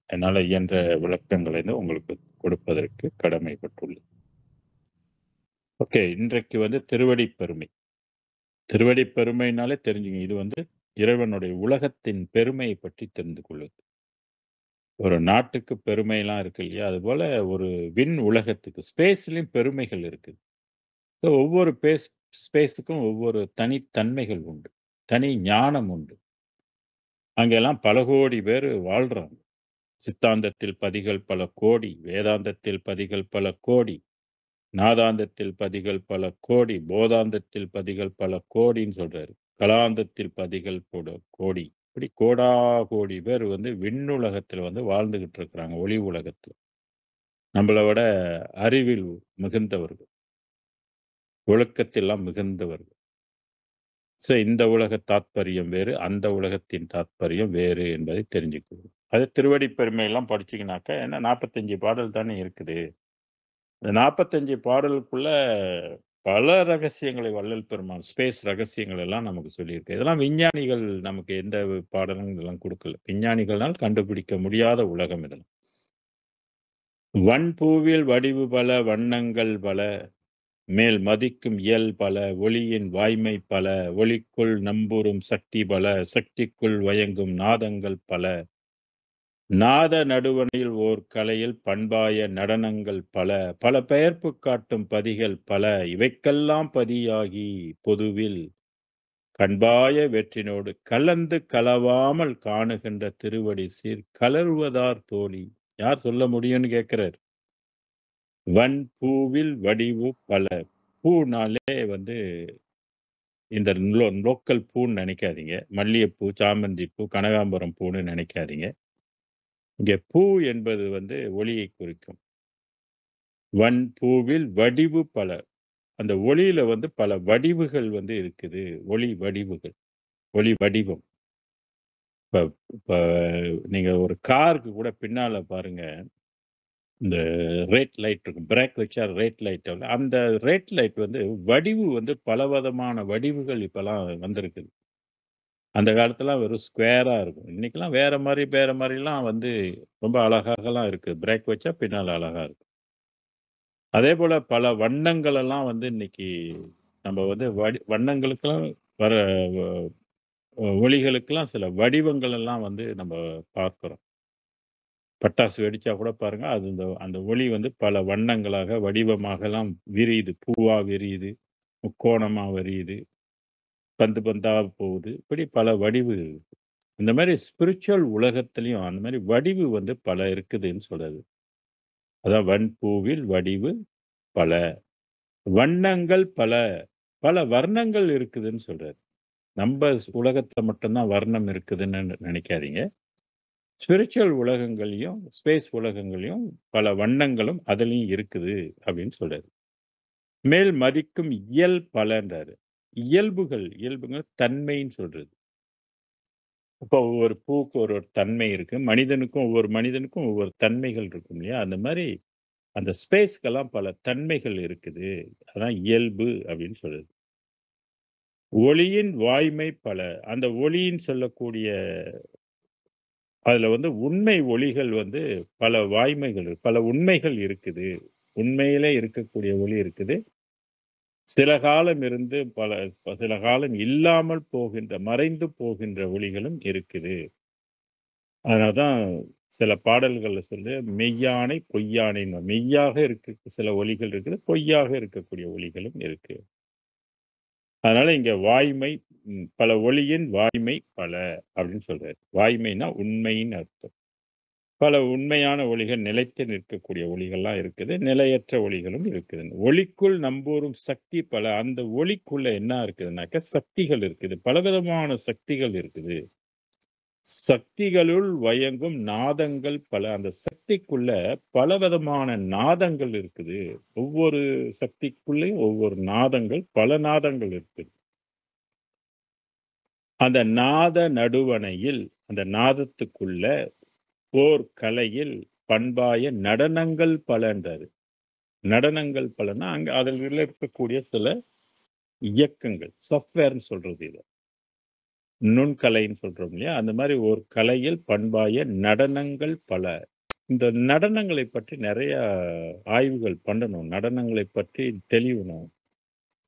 என்னால இயன்ற விளக்கங்களை வந்து உங்களுக்கு கொடுப்பதற்கு கடமைப்பட்டுள்ளேன். ஓகே. இன்றைக்கு வந்து திருவடி பெருமை. திருவடி பெருமைனாலே தெரிஞ்சுங்க. இது வந்து இறைவனுடைய உலகத்தின் பெருமையை பற்றி தெரிந்து கொள்வது. ஒரு நாட்டுக்கு பெருமைலாம் இருக்கு இல்லையா? அதுபோல ஒரு விண் உலகத்துக்கு ஸ்பேஸ்லயும் பெருமைகள் இருக்கு. ஸோ ஒவ்வொரு ஸ்பேஸுக்கும் ஒவ்வொரு தனித்தன்மைகள் உண்டு. தனி ஞானம் உண்டு. அங்கெல்லாம் பல கோடி பேரு வாழ்றாங்க. சித்தாந்தத்தில் பதிகள் பல கோடி, வேதாந்தத்தில் பதிகள் பல கோடி, நாதாந்தத்தில் பதிகள் பல கோடி, போதாந்தத்தில் பதிகள் பல கோடின்னு சொல்றாரு. கலாந்தத்தில் பதிகள் கோடி. இப்படி கோடா கோடி பேர் வந்து விண்ணுலகத்துல வந்து வாழ்ந்துகிட்டு இருக்கிறாங்க, ஒளி உலகத்துல. நம்மள விட அறிவில் மிகுந்தவர்கள், ஒழுக்கத்தெல்லாம் மிகுந்தவர்கள். ஸோ இந்த உலக தாத்பரியம் வேறு, அந்த உலகத்தின் தாத்பரியம் வேறு என்பதை தெரிஞ்சுக்கணும். அது திருவடி பெருமையெல்லாம் படிச்சீங்கன்னாக்க, ஏன்னா 45 பாடல் தானே இருக்குது. இந்த 45 பாடலுக்குள்ள பல ரகசியங்களை வள்ளல் பெருமான் ஸ்பேஸ் ரகசியங்கள் எல்லாம் நமக்கு சொல்லியிருக்கு. இதெல்லாம் விஞ்ஞானிகள் நமக்கு எந்த பாடலும் இதெல்லாம் குடுக்கல. விஞ்ஞானிகள்னால் கண்டுபிடிக்க முடியாத உலகம் இதெல்லாம். "வன்பூவில் வடிவு பல, வண்ணங்கள் பல, மேல் மதிக்கும் இயல் பல, ஒளியின் வாய்மை பல, ஒளிக்குள் நம்புறும் சக்தி பல, சக்திக்குள் வயங்கும் நாதங்கள் பல, நாத நடுவணையில் ஓர் கலையில் பண்பாய நடனங்கள் பல, பல பெயர்ப்புக் காட்டும் பதிகள் பல, இவைக்கெல்லாம் பதியாகி பொதுவில் கண்பாய வெற்றினோடு கலந்து கலவாமல் காணுகின்ற திருவடி சீர் கலருவதார் தோழி." யார் சொல்ல முடியும்னு கேட்கிறார். "வன்பூவில் வடிவு பல." பூனாலே வந்து இந்த லோக்கல் பூன்னு நினைக்காதீங்க. மல்லிகைப்பூ, சாமந்தி பூ, கனகாம்பரம் பூன்னு நினைக்காதீங்க. இங்கே பூ என்பது வந்து ஒளியை குறிக்கும். "வன்பூவில் வடிவு பல." அந்த ஒளியில வந்து பல வடிவுகள் வந்து இருக்குது. ஒளி வடிவுகள், ஒளி வடிவம். இப்ப இப்ப நீங்க ஒரு காருக்கு கூட பின்னால பாருங்க, இந்த ரெட் லைட் இருக்கும். பிரேக் வச்சா ரெட் லைட் அந்த ரெட் லைட் வந்து வடிவு வந்து பலவிதமான வடிவுகள் இப்பலாம் வந்திருக்குது. அந்த காலத்துலலாம் வெறும் ஸ்கொயரா இருக்கும். இன்னைக்கெல்லாம் வேற மாரிலாம் வந்து ரொம்ப அழகாகலாம் இருக்கு. பிரேக் வச்சா பின்னால அழகா இருக்கு. அதேபோல பல வண்ணங்கள் எல்லாம் வந்து இன்னைக்கு நம்ம வந்து வண்ணங்களுக்கெல்லாம் வர வ ஒளிகளுக்கெல்லாம் சில வடிவங்கள் எல்லாம் வந்து நம்ம பார்க்கிறோம். பட்டாசு வெடிச்சா கூட பாருங்க, அது அந்த ஒளி வந்து பல வண்ணங்களாக, வடிவமாகலாம் விரியுது. பூவா விரியுது, முக்கோணமா விரியுது, பந்து பந்தா போகுது. இப்படி பல வடிவு. இந்த மாரி ஸ்பிரிச்சுவல் உலகத்திலயும் அந்த மாரி வடிவு வந்து பல இருக்குதுன்னு சொல்றாரு. அதான் "வன்பூவில் வடிவு பல, வண்ணங்கள் பல, பல வர்ணங்கள் இருக்குதுன்னு" சொல்றாரு. நம்ப உலகத்துல மட்டும் தான் வர்ணம் இருக்குதுன்னு நினைக்காதீங்க. ஸ்பிரிச்சுவல் உலகங்கள்லயும், ஸ்பேஸ் உலகங்கள்லயும் பல வண்ணங்களும் அதுலயும் இருக்குது அப்படின்னு சொல்றாரு. மேல் மதிக்கும் இயல் பலன்றாரு. இயல்புகள் தன்மைன்னு சொல்றது. இப்போ ஒவ்வொரு பூக்கு ஒரு ஒரு தன்மை இருக்கு. ஒவ்வொரு மனிதனுக்கும் ஒவ்வொரு தன்மைகள் இருக்கும் இல்லையா? அந்த மாரி அந்த ஸ்பேஸ்க்கெல்லாம் பல தன்மைகள் இருக்குது. அதான் இயல்பு அப்படின்னு சொல்றது. ஒளியின் வாய்மை பல. அந்த ஒளின்னு சொல்லக்கூடிய அதுல வந்து உண்மை ஒளிகள் வந்து பல வாய்மைகள் பல உண்மைகள் இருக்குது. உண்மையிலே இருக்கக்கூடிய ஒளி இருக்குது. சில காலம் இருந்து சில காலம் இல்லாமல் போகின்ற, மறைந்து போகின்ற ஒளிகளும் இருக்குது. அதனால தான் சில பாடல்கள்ல சொல்லு மெய்யானை, பொய்யானைன்னு. மெய்யாக இருக்க சில ஒலிகள் இருக்குது. பொய்யாக இருக்கக்கூடிய ஒலிகளும் இருக்கு. அதனால இங்க வாய்மை பல ஒலியின் வாய்மை பல அப்படின்னு சொல்றாரு. வாய்மைன்னா உண்மைன்னு அர்த்தம். பல உண்மையான ஒலிகள் நிலைத்து நிற்கக்கூடிய ஒலிகள்லாம் இருக்குது. நிலையற்ற ஒலிகளும் இருக்குது. ஒலிக்குள் நம்பூரும் சக்தி பல. அந்த ஒலிக்குள்ள என்ன இருக்குதுன்னாக்க சக்திகள் இருக்குது. பலவிதமான சக்திகள் இருக்குது. சக்திகளுள் வயங்கும் நாதங்கள் பல. அந்த சக்திக்குள்ள பலவிதமான நாதங்கள் இருக்குது. ஒவ்வொரு சக்திக்குள்ளயும் ஒவ்வொரு நாதங்கள், பல நாதங்கள் இருக்குது. அந்த நாத நடுவணையில், அந்த நாதத்துக்குள்ள ஓர் கலையில் பண்பாய நடனங்கள் பலன்றாரு. நடனங்கள் பலன்னா, அங்க அதில் இருக்கக்கூடிய சில இயக்கங்கள். சாஃப்ட்வேர்ன்னு சொல்றது இத. நுண்கலைன்னு சொல்றோம் இல்லையா? அந்த மாரி ஒரு கலையில் பண்பாய நடனங்கள் பல. இந்த நடனங்களை பற்றி நெறைய ஆய்வுகள் பண்ணணும். நடனங்களை பற்றி தெளியணும்.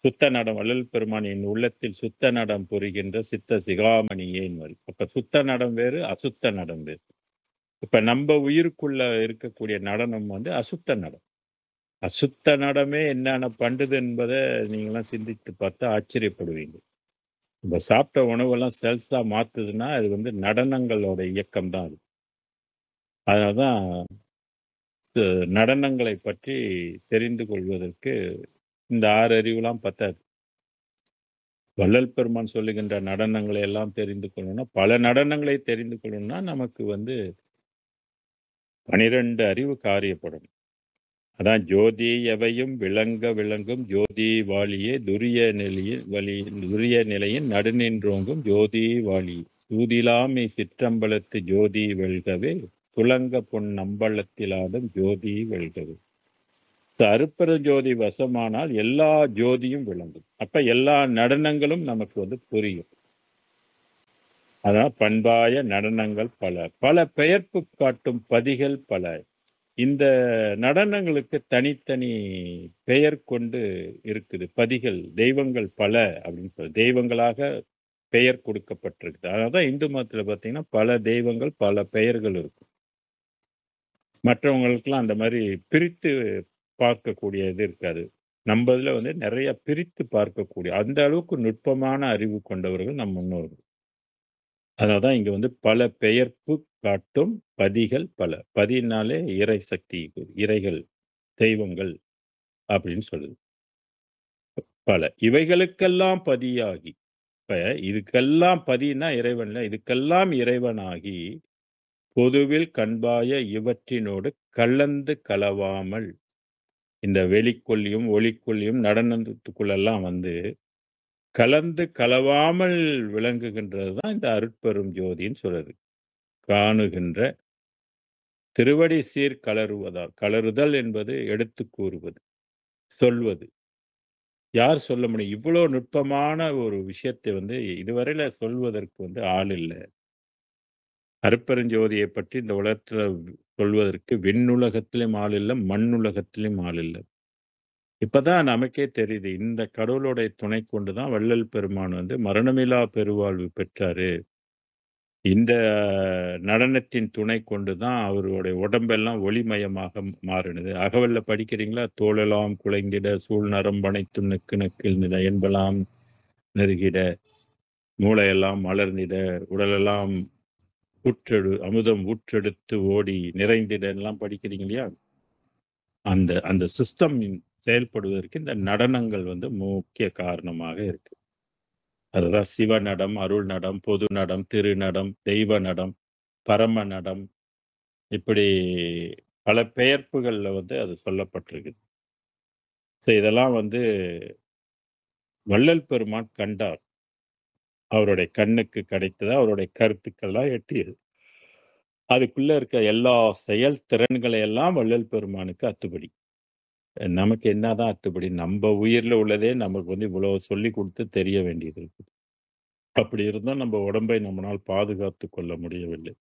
சுத்த நடம் வள்ளல் பெருமான் என் உள்ளத்தில் சுத்த நடம் புரிகின்ற சித்த சிகாமணியேன்வாரு. அப்ப சுத்த நடம் வேறு, அசுத்த நடம் வேறு. இப்ப நம்ப உயிருக்குள்ள இருக்கக்கூடிய நடனம் வந்து அசுத்த நடம். அசுத்த நடமே என்னென்ன பண்ணுது என்பத நீங்கலாம் சிந்தித்து பார்த்தா ஆச்சரியப்படுவீங்க. நம்ம சாப்பிட்ட உணவெல்லாம் செல்ஸா மாத்துதுன்னா, அது வந்து நடனங்களோட இயக்கம் தான் அது. அதனால தான் நடனங்களை பற்றி தெரிந்து கொள்வதற்கு இந்த 6 அறிவுலாம் பத்தாது. வள்ளல் பெருமான் சொல்லுகின்ற நடனங்களை எல்லாம் தெரிந்து கொள்ளணும்னா, பல நடனங்களை தெரிந்து கொள்ளணும்னா, நமக்கு வந்து 12 அறிவு காரியப்படணும். அதான் ஜோதி எவையும் விளங்க விளங்கும் ஜோதி வாழியே துரிய நிலையின் நடுநின்றோங்கும் ஜோதி வாழி தூதிலாமை சிற்றம்பலத்து ஜோதி வெல்கவே துலங்க பொன் நம்பலத்திலாடும் ஜோதி வெல்கவே. அருப்பெரு ஜோதி வசமானால் எல்லா ஜோதியும் விளங்கும். அப்ப எல்லா நடனங்களும் நமக்கு வந்து புரியும். அதான் பண்பாய நடனங்கள் பல. பல பெயர்ப்பு காட்டும் பதிகள் பல. இந்த நடனங்களுக்கு தனித்தனி பெயர் கொண்டு இருக்குது. பதிகள், தெய்வங்கள் பல அப்படின்னு சொல்லி தெய்வங்களாக பெயர் கொடுக்கப்பட்டிருக்கு. அதனாலதான் இந்து மதத்துல பார்த்தீங்கன்னா, பல தெய்வங்கள், பல பெயர்கள் இருக்கும். மற்றவங்களுக்கெல்லாம் அந்த மாரி பிரித்து பார்க்கக்கூடிய இது இருக்காது. நம்ம இதுல வந்து நெறைய பிரித்து பார்க்கக்கூடிய அந்த அளவுக்கு நுட்பமான அறிவு கொண்டவர்கள் நம் முன்னோர்கள். அதனாலதான் இங்க வந்து பல பெயர்ப்பு காட்டும் பதிகள் பல. பதினாலே இறை சக்தி, இறைகள், தெய்வங்கள் அப்படின்னு சொல்லுது. பல. இவைகளுக்கெல்லாம் பதியாகி, இப்ப இதுக்கெல்லாம் பதின்னா இறைவன்ல, இதுக்கெல்லாம் இறைவனாகி, பொதுவில் கண்பாய இவற்றினோடு கலந்து கலவாமல், இந்த வெளிக்கொள்ளியும், ஒளிக்கொள்ளியும் நடனத்துக்குள்ளெல்லாம் வந்து கலந்து கலவாமல் விளங்குகின்றது தான் இந்த அருட்பெரும் ஜோதின்னு சொல்றது. காணுகின்ற திருவடி சீர் கலருவதால். கலருதல் என்பது எடுத்துக் கூறுவது, சொல்வது. யார் சொல்ல முடியும்? இவ்வளோ நுட்பமான ஒரு விஷயத்தை வந்து இதுவரையில சொல்வதற்கு வந்து ஆள் இல்ல. அருட்பெருஞ்சோதியை பற்றி இந்த உலகத்துல சொல்வதற்கு விண்ணுலகத்திலும் ஆள் இல்ல, மண்ணுலகத்திலும் ஆள் இல்ல. இப்பதான் நமக்கே தெரியுது. இந்த கடவுளுடைய துணை கொண்டு தான் வள்ளல் பெருமான் வந்து மரணமில்லா பெருவாழ்வு பெற்றாரு. இந்த நடனத்தின் துணை கொண்டு தான் அவருடைய உடம்பெல்லாம் ஒளிமயமாக மாறினது. அகவல்ல படிக்கிறீங்களா? "தோளெல்லாம் குலைந்திட சூழ் நரம்பனைத்தும் நெக்கு நெக்கில் என்பெல்லாம் நெருகிட, மூளையெல்லாம் மலர்ந்திட, உடலெல்லாம் அமுதம் ஊற்றெடுத்து ஓடி நிறைந்திடலாம்" படிக்கிறீங்க இல்லையா? அந்த அந்த சிஸ்டம் செயல்படுவதற்கு இந்த நடனங்கள் வந்து முக்கிய காரணமாக இருக்கு. அதுதான் சிவ நடம், அருள் நடம், பொது நடம், திரு நடம், தெய்வ நடம், பரம நடம், இப்படி பல பெயர்ப்புகள்ல வந்து அது சொல்லப்பட்டிருக்கு. இதெல்லாம் வந்து வள்ளல் பெருமான் கண்டார். அவருடைய கண்ணுக்கு கிடைத்தது, அவருடைய கருத்துக்கள்லாம் எட்டியது. அதுக்குள்ள இருக்க எல்லா செயல் திறன்களை எல்லாம் வள்ளல் பெருமானுக்கு அத்துப்படி. நமக்கு என்னதான் அத்துப்படி? நம்ம உயிர்ல உள்ளதே நமக்கு வந்து இவ்வளவு சொல்லிக் குடுத்து தெரிய வேண்டியது இருக்கு. அப்படி இருந்தும் நம்ம உடம்பை நம்மனால் பாதுகாத்துக் கொள்ள முடியவில்லை.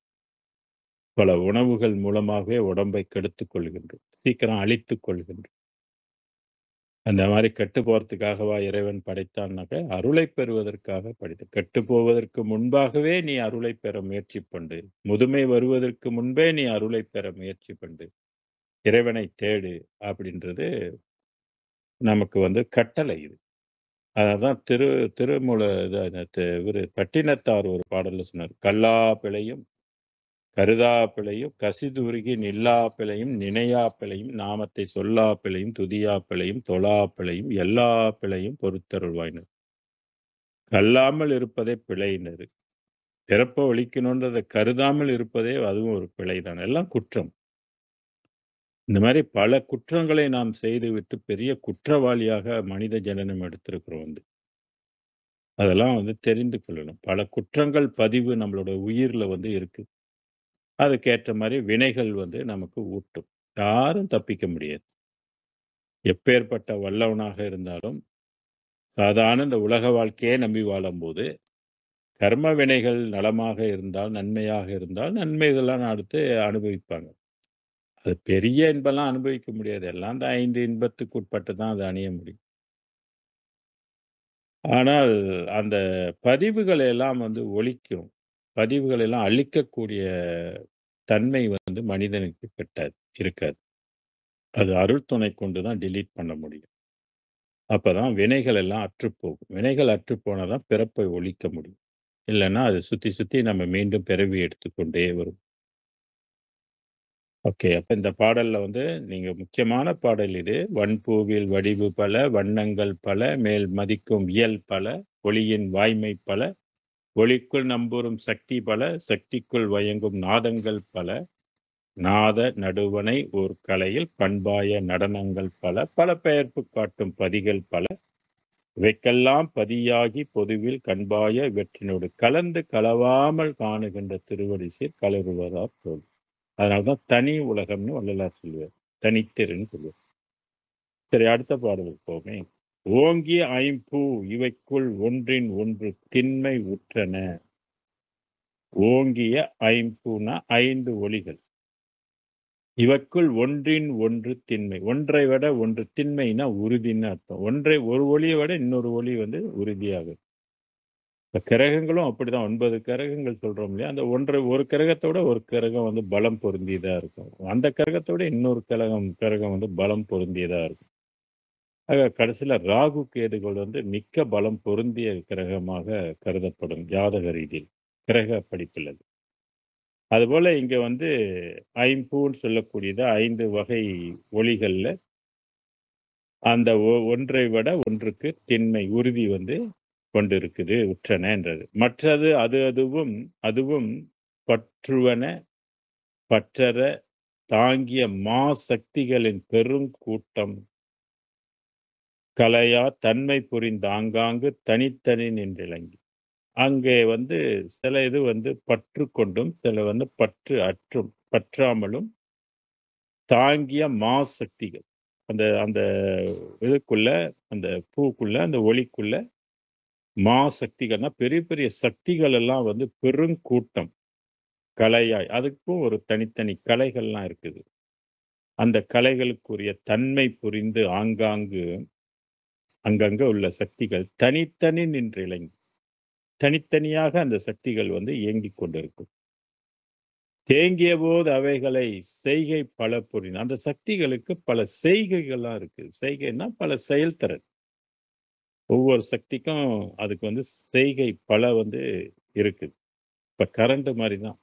பல உணவுகள் மூலமாகவே உடம்பை கெடுத்துக் கொள்கின்றோம். சீக்கிரம் அழித்துக் கொள்கின்றோம். அந்த மாரி கெட்டு போறதுக்காகவா இறைவன் படைத்தான்னாக்க, அருளைப் பெறுவதற்காக படைத்தான். கெட்டுப் போவதற்கு முன்பாகவே நீ அருளைப் பெற முயற்சி பண்ணு. முதுமை வருவதற்கு முன்பே நீ அருளைப் பெற முயற்சி பண்ணு. இறைவனைத் தேடு அப்படின்றது நமக்கு வந்து கட்டளை இது. அததான் திருமூல இவரு பட்டினத்தார் ஒரு பாடல்ல சொன்னார். "கல்லா பிழையும், கருதா பிழையும், கசிதுருகி நில்லா பிழையும், நினையா பிழையும், நாமத்தை சொல்லா பிழையும், துதியா பிழையும், தொழா பிழையும், எல்லா பிழையும் பொறுத்தருள்வாய்னர். கல்லாமல் இருப்பதே பிழையினர். பிறப்ப ஒழிக்கணுன்றத கருதாமல் இருப்பதே அதுவும் ஒரு பிழைதான். எல்லாம் குற்றம். இந்த மாரி பல குற்றங்களை நாம் செய்துவிட்டு பெரிய குற்றவாளியாக மனித ஜனனம் எடுத்திருக்கிறோம் வந்து. அதெல்லாம் வந்து தெரிந்து கொள்ளணும். பல குற்றங்கள் பதிவு நம்மளோட உயிர்ல வந்து இருக்கு. அதுக்கேற்ற மாரி வினைகள் வந்து நமக்கு ஊட்டும். யாரும் தப்பிக்க முடியாது. எப்பேர்ப்பட்ட வல்லவனாக இருந்தாலும், சாதாரண இந்த உலக வாழ்க்கையே நம்பி வாழும்போது, கர்ம வினைகள் நலமாக இருந்தால், நன்மையாக இருந்தால், நன்மைகள்லாம் அடுத்து அனுபவிப்பாங்க. அது பெரிய இன்பம்லாம் அனுபவிக்க முடியாது. எல்லாம் இந்த 5 இன்பத்துக்கு உட்பட்டு தான் அத அணிய முடியும். ஆனால் அந்த பதிவுகளை எல்லாம் வந்து ஒழிக்கும். பதிவுகளை எல்லாம் அழிக்கக்கூடிய தன்மை வந்து மனிதனுக்கு இருக்காது. அது அருள் துணை கொண்டு தான் டெலீட் பண்ண முடியும். அப்பதான் வினைகள் எல்லாம் அற்றுப்போகும். வினைகள் அற்றுப்போனா தான் பிறப்பை ஒழிக்க முடியும். இல்லன்னா அது சுத்தி சுத்தி நம்ம மீண்டும் பிறவி எடுத்துக்கொண்டே வரும். ஓகே. அப்ப இந்த பாடல்ல வந்து நீங்க முக்கியமான பாடல் இது. "வன்பூவில் வடிவு பல, வண்ணங்கள் பல, மேல் மதிக்கும் இயல் பல, ஒளியின் வாய்மை பல, ஒளிக்குள் நம்புறும் சக்தி பல, சக்திக்குள் வயங்கும் நாதங்கள் பல, நாத நடுவணை ஓர் கலையில் பண்பாய நடனங்கள் பல, பல பெயர்ப்பு காட்டும் பதிகள் பல, இவைக்கெல்லாம் பதியாகி பொதுவில் கண்பாய இவற்றினோடு கலந்து கலவாமல் காணுகின்ற திருவடி சீர் கலருவதாற் போல்." அதனால தான் தனி உலகம்னு வள்ளலார் சொல்லுவார். தனித்திருன்னு சொல்லுவார். சரி அடுத்த பாடலுக்கு போவோமே. "ஓங்கிய ஐம்பூ இவைக்குள் ஒன்றின் ஒன்று திண்மை உற்றன." ஓங்கிய ஐம்பூன்னா 5 ஒலிகள். இவக்குள் ஒன்றின் ஒன்று திண்மை. ஒன்றை விட ஒன்று திண்மைன்னா உறுதின்னு அர்த்தம். ஒரு ஒலிய விட இன்னொரு ஒலி வந்து உறுதியாகும். இப்ப கிரகங்களும் அப்படிதான் 9 கிரகங்கள் சொல்றோம் இல்லையா? அந்த ஒரு கிரகத்த விட ஒரு கிரகம் வந்து பலம் பொருந்தியதா இருக்கும். அந்த கிரகத்த விட இன்னொரு கிரகம் வந்து பலம் பொருந்தியதா இருக்கும். ஆக கடைசியில ராகு, கேதுகள் வந்து மிக்க பலம் பொருந்திய கிரகமாக கருதப்படும் ஜாதக ரீதியில். கிரக படிப்பில் அது. அதுபோல இங்க வந்து ஐம்பூன்னு சொல்லக்கூடியது 5 வகை ஒலிகள்ல அந்த ஒன்றை விட ஒன்றுக்கு திண்மை, உறுதி வந்து கொண்டிருக்குது, உற்றனன்றது. மற்றது அதுவும் பற்றுவன பற்றற தாங்கிய மாசக்திகளின் பெருங்கூட்டம் கலையா தன்மை புரிந்து ஆங்காங்கு தனித்தனி நின்றிலங்கி. அங்கே வந்து சில இது வந்து பற்று கொண்டும், சில வந்து பற்றாமலும் தாங்கிய மாசக்திகள். அந்த அந்த இதுக்குள்ள, அந்த பூக்குள்ள, அந்த ஒளிக்குள்ள மாசக்திகள்னா பெரிய பெரிய சக்திகள் எல்லாம் வந்து பெருங்கூட்டம். கலையாய். அதுக்கும் ஒரு தனித்தனி கலைகள்லாம் இருக்குது. அந்த கலைகளுக்குரிய தன்மை புரிந்து அங்கங்க உள்ள சக்திகள் தனித்தனி நின்று இலங்கி. தனித்தனியாக அந்த சக்திகள் வந்து இயங்கிக் கொண்டிருக்கும். தேங்கியபோது அவைகளை செய்கை பல புரியும். அந்த சக்திகளுக்கு பல செய்கைகள்லாம் இருக்கு. செய்கைன்னா பல செயல்திறன். ஒவ்வொரு சக்திக்கும் அதுக்கு வந்து செய்கை பல வந்து இருக்குது. இப்ப கரண்ட் மாரி தான்.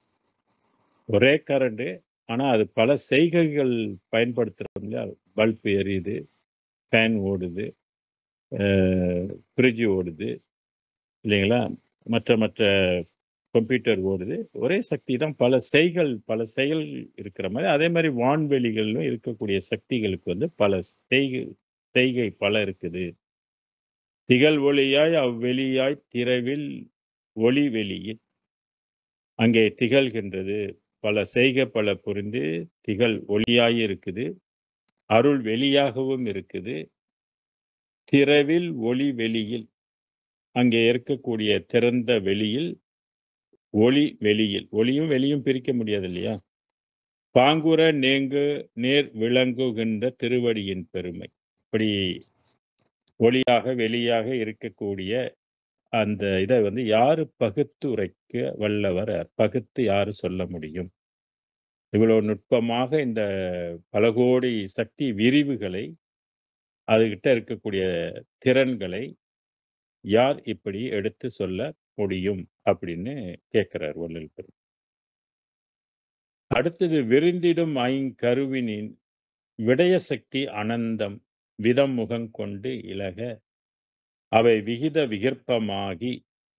ஒரே கரண்ட். ஆனா, அது பல செய்கைகள் பயன்படுத்துறோம் இல்லையா? பல்ப் எரியுது, ஃபேன் ஓடுது, அ ஃப்ரிட்ஜ் ஓடுது இல்லைங்களா? மற்ற மற்ற கம்ப்யூட்டர் ஓடுது. ஒரே சக்தி தான் பல செயல் இருக்கிற மாரி, அதே மாரி வான்வெளிகளிலும் இருக்கக்கூடிய சக்திகளுக்கு வந்து பல செய்கை பல இருக்குது. திகழ் ஒளியாய் அவ்வெளியாய் திரவில் ஒளி வெளியில் அங்கே திகழ்கின்றது. பல செய்க பல புரிந்து திகழ் ஒளியாய் இருக்குது. அருள் வெளியாகவும் இருக்குது. திரவில் ஒளி வெளியில் அங்கே இருக்கக்கூடிய திறந்த வெளியில் ஒளி வெளியில் ஒளியும் வெளியும் பிரிக்க முடியாது இல்லையா? பாங்குற நேர் விளங்குகின்ற திருவடியின் பெருமை. இப்படி ஒளியாக வெளியாக இருக்கக்கூடிய அந்த இத வந்து யாரு பகுத்துரைக்க வல்லவர்? பகுத்து யாரு சொல்ல முடியும்? இவ்வளவு நுட்பமாக இந்த பல கோடி சக்தி விரிவுகளை, அதுகிட்ட இருக்கக்கூடிய திறன்களை யார் இப்படி எடுத்து சொல்ல முடியும்? அப்படின்னு கேட்கிறார் வள்ளல் பெருமான். அடுத்தது விரிந்திடும் ஐங்கருவினின் விடய சக்தி அனந்தம் விதம் முகங்கொண்டு இலக அவை விகித விகற்பமாகி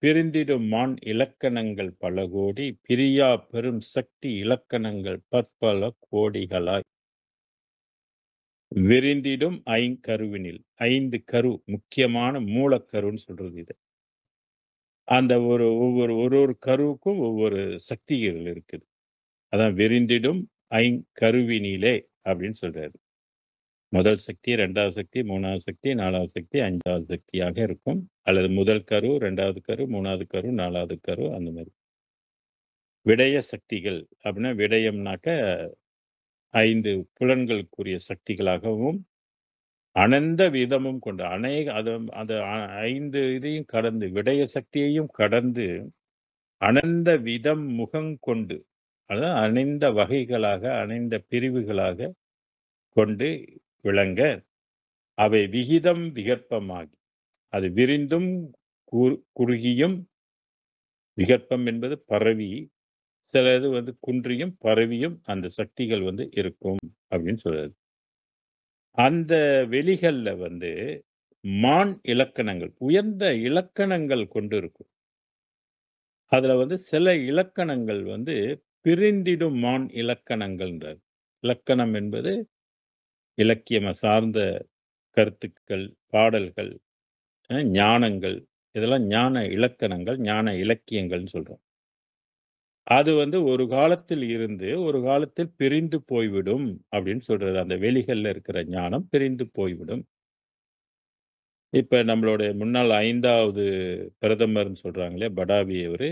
பிரிந்திடும் மான் இலக்கணங்கள் பல கோடி பிரியா பெரும் சக்தி இலக்கணங்கள் பற்பல கோடிகளாய் விரிந்திடும் ஐங்கருவினில் 5 கரு முக்கியமான மூலக்கருன்னு சொல்றது இது. அந்த ஒரு கருவுக்கும் ஒவ்வொரு சக்திகள் இருக்குது. அதான் விரிந்திடும் ஐங்கருவினிலே அப்படின்னு சொல்றாரு. முதல் சக்தி, 2வது சக்தி, 3வது சக்தி, 4வது சக்தி, 5வது சக்தியாக இருக்கும். அல்லது முதல் கரு, 2வது கரு, 3வது கரு, 4வது கரு அந்த மாதிரி. விடய சக்திகள் அப்படின்னா விடயம்னாக்க 5 புலன்களுக்குரிய சக்திகளாகவும் அனந்த விதமும் கொண்டு அந்த 5 இதையும் கடந்து விடய சக்தியையும் கடந்து அனந்த விதம் முகம் கொண்டு அதாவது அணைந்த வகைகளாக அணைந்த பிரிவுகளாக கொண்டு விளங்க அவை விகிதம் விகற்பமாகி அது விரிந்தும் குறுகியும் விகற்பம் என்பது பரவி சிலது குன்றியும் பரவியும் அந்த சக்திகள் இருக்கும் அப்படின்னு சொல்றாரு. அந்த வெளிகள்ல மான் இலக்கணங்கள் உயர்ந்த இலக்கணங்கள் கொண்டு இருக்கும். அதுல சில இலக்கணங்கள் பிரிந்திடும் மான் இலக்கணங்கள்ன்றார். இலக்கணம் என்பது இலக்கியம் சார்ந்த கருத்துக்கள், பாடல்கள், ஞானங்கள் இதெல்லாம் ஞான இலக்கணங்கள், ஞான இலக்கியங்கள்னு சொல்றோம். அது ஒரு காலத்தில் இருந்து ஒரு காலத்தில் பிரிந்து போய்விடும் அப்படின்னு சொல்றாரு. அந்த வெளிகள்ல இருக்கிற ஞானம் பிரிந்து போய்விடும். இப்ப நம்மளுடைய முன்னாள் 5வது பிரதமர்ன்னு சொல்றாங்களே படாவி அவரு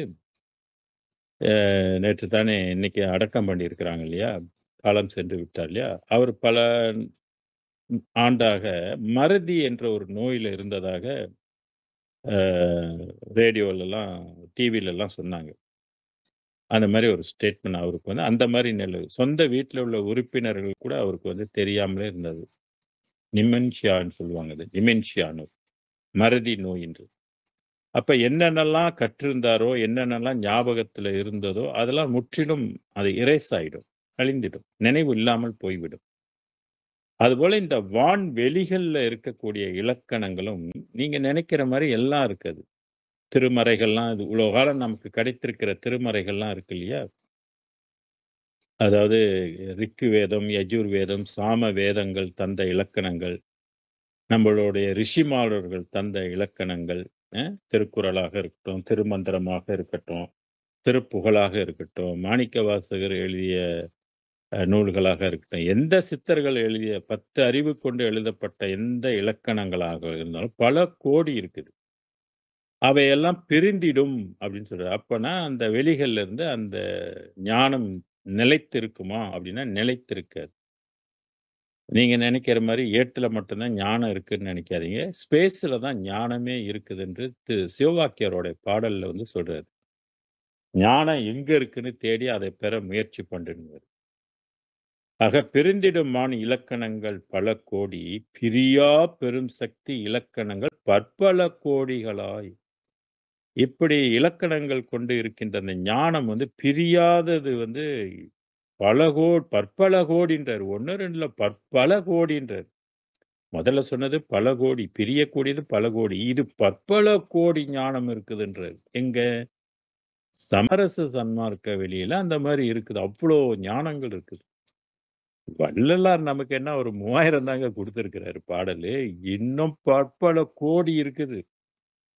நேற்று தானே இன்னைக்கு அடக்கம் பண்ணியிருக்கிறாங்க இல்லையா? காலம் சென்று விட்டார் இல்லையா? அவர் பல ஆண்டாக மறதி என்ற ஒரு நோயில இருந்ததாக ரேடியோலலாம், டிவிலலாம் சொன்னாங்க. அந்த மாரி ஒரு ஸ்டேட்மெண்ட் அவருக்கு அந்த மாரி சொந்த வீட்ல உள்ள உறுப்பினர்கள் கூட அவருக்கு தெரியாமலே இருந்தது. நிமென்ஷியான்னு சொல்லுவாங்க அது. டிமென்ஷியான்னு மறதி நோய் என்று. அப்ப என்னென்னலாம் கற்றிருந்தாரோ, என்னென்னலாம் ஞாபகத்துல இருந்ததோ, அதெல்லாம் முற்றிலும் அது இரேஸ் ஆயிடும். அழிந்திடும். நினைவு இல்லாமல் போய்விடும். அதுபோல இந்த வான்வெளிகள்ல இருக்கக்கூடிய இலக்கணங்களும் நீங்க நினைக்கிற மாரி எல்லாம் இருக்காது. திருமறைகள்லாம் இது இவ்வளோ காலம் நமக்கு கிடைத்திருக்கிற திருமறைகள்லாம் இருக்கு இல்லையா? அதாவது ரிக்கு வேதம், யஜுர் வேதம், சாம வேதங்கள் தந்த இலக்கணங்கள், நம்மளுடைய ரிஷிமாலர்கள் தந்த இலக்கணங்கள், திருக்குறளாக இருக்கட்டும், திருமந்திரமாக இருக்கட்டும், திருப்புகழாக இருக்கட்டும், மாணிக்கவாசகர் எழுதிய நூல்களாக இருக்கட்டும், எந்த சித்தர்கள் எழுதிய 10 அறிவு கொண்டு எழுதப்பட்ட எந்த இலக்கணங்களாக இருந்தாலும் பல கோடி இருக்குது. அவையெல்லாம் பிரிந்திடும் அப்படின்னு சொல்றாரு. அப்பன்னா அந்த வெளிகள்ல இருந்து அந்த ஞானம் நிலைத்திருக்குமா? அப்படின்னா நிலைத்திருக்காது. நீங்க நினைக்கிற மாரி ஏட்டுல மட்டும் தான் ஞானம் இருக்குன்னு நினைக்காதீங்க. ஸ்பேஸ்ல தான் ஞானமே இருக்குது என்று சிவவாக்கியருடைய பாடல்ல சொல்றாரு. ஞானம் எங்க இருக்குன்னு தேடி அதை பெற முயற்சி பண்ணுங்கறாரு. ஆக பிரிந்திடுமான் இலக்கணங்கள் பல கோடி பிரியா பெரும் சக்தி இலக்கணங்கள் பற்பல கோடிகளாய் இப்படி இலக்கணங்கள் கொண்டு இருக்கின்ற அந்த ஞானம் பிரியாதது பற்பல கோடின்றார். 1, 2ல பற்பல கோடின்றார். முதல்ல சொன்னது பல கோடி, பிரியக்கூடியது பல கோடி. இது பற்பல கோடி ஞானம் இருக்குதுன்றார். எங்க? சமரச சன்மார்க்க வெளியில அந்த மாரி இருக்குது. அவ்ளோ ஞானங்கள் இருக்குது. வள்ளலார் நமக்கு என்ன ஒரு 3000 தாங்க குடுத்திருக்கிறாரு பாடலு. இன்னும் பற்பல கோடி இருக்குது.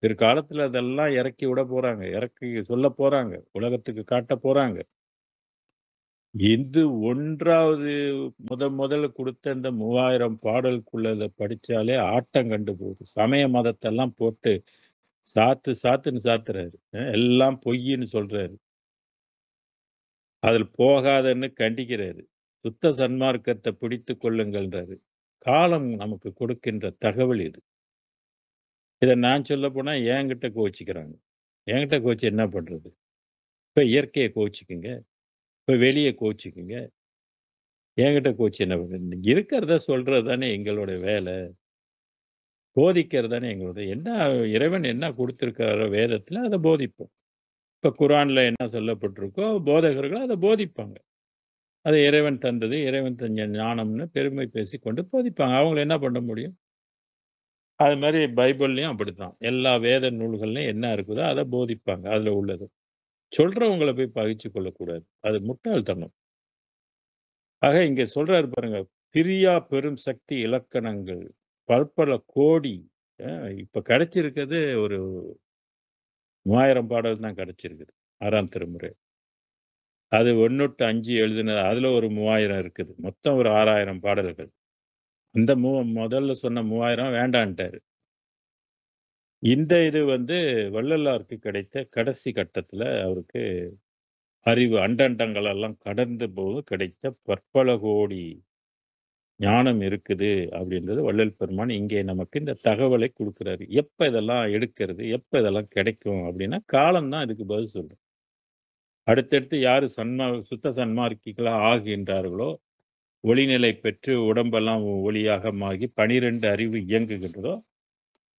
பிற்காலத்துல அதெல்லாம் இறக்கி விட போறாங்க. இறக்கி சொல்லப் போறாங்க. உலகத்துக்கு காட்டப் போறாங்க. இது 1வது முதல்ல குடுத்த இந்த 3000 பாடலுக்குள்ளத படிச்சாலே ஆட்டம் கண்டு போகுது. சமய மதத்தெல்லாம் போட்டு சாத்துன்னு சாத்துறாரு. எல்லாம் பொய்ன்னு சொல்றாரு. அதில் போகாதன்னு கண்டிக்கிறாரு. சுத்த சன்மார்க்கத்த பிடித்துக் கொள்ளுங்கள்ன்றாரு. காலம் நமக்கு கொடுக்கின்ற தகவல் இது. இத நான் சொல்லப்போனா என்கிட்ட கோவிச்சுக்கிறாங்க. என்கிட்ட கோவிச்சு என்ன பண்றது? இப்ப இயற்கைய கோவிச்சுக்குங்க. இப்ப வெளிய கோவிச்சுக்குங்க. என்கிட்ட கோவிச்சு என்ன பண்றது? இருக்கிறத சொல்றது தானே எங்களுடைய வேல. போதிக்கிறது தானே எங்களுடைய என்ன இறைவன் என்ன குடுத்திருக்காரோ வேதத்துல அத போதிப்போம். இப்ப குர்ஆன்ல என்ன சொல்லப்பட்டிருக்கோ போதகர்கள் அத போதிப்பாங்க. அது இறைவன் தந்தது, இறைவன் தந்த ஞானம்னு பெருமை பேசிக்கொண்டு போதிப்பாங்க. அவங்கள என்ன பண்ண முடியும்? அது மாரி பைபிள்லயும் அப்படித்தான். எல்லா வேத நூல்கள்லயும் என்ன இருக்குதோ அத போதிப்பாங்க. அதுல உள்ளது. சொல்றவங்கள போய் பகைச்சுக் கொள்ளக்கூடாது. அது முட்டாள்தனம். ஆக இங்க சொல்றாரு பாருங்க. "பிரியா பெரும் சக்தி இலக்கணங்கள் பற்பல கோடி" அ இப்ப கிடைச்சிருக்கிறது ஒரு 3000 பாடல் தான் கிடைச்சிருக்குது. 6ஆம் திருமுறை. அது 1 to 5 எழுதினது. அதுல ஒரு 3000 இருக்குது. மொத்தம் ஒரு 6000 பாடல்கள். அந்த முதல்ல சொன்ன 3000 வேண்டான்ட்டாரு. இந்த இது வந்து வள்ளலாருக்கு கிடைத்த கடைசி கட்டத்துல அவருக்கு அறிவு அண்டண்டங்கள் எல்லாம் கடந்து போக கிடைத்த பற்பல கோடி ஞானம் இருக்குது அப்படின்றது வள்ளல் பெருமான் இங்கே நமக்கு இந்த தகவலை குடுக்குறாரு. எப்ப இதெல்லாம் எடுக்கிறது? எப்ப இதெல்லாம் கிடைக்கும்? அப்படின்னா, காலம் தான் இதுக்கு பதில் சொல்லும். அடுத்தடுத்து யாரு சுத்த சன்மார்க்கிகளா ஆகின்றார்களோ, ஒளிநிலை பெற்று உடம்பெல்லாம் ஒளியாக மாகி 12 அறிவு இயங்குகின்றதோ,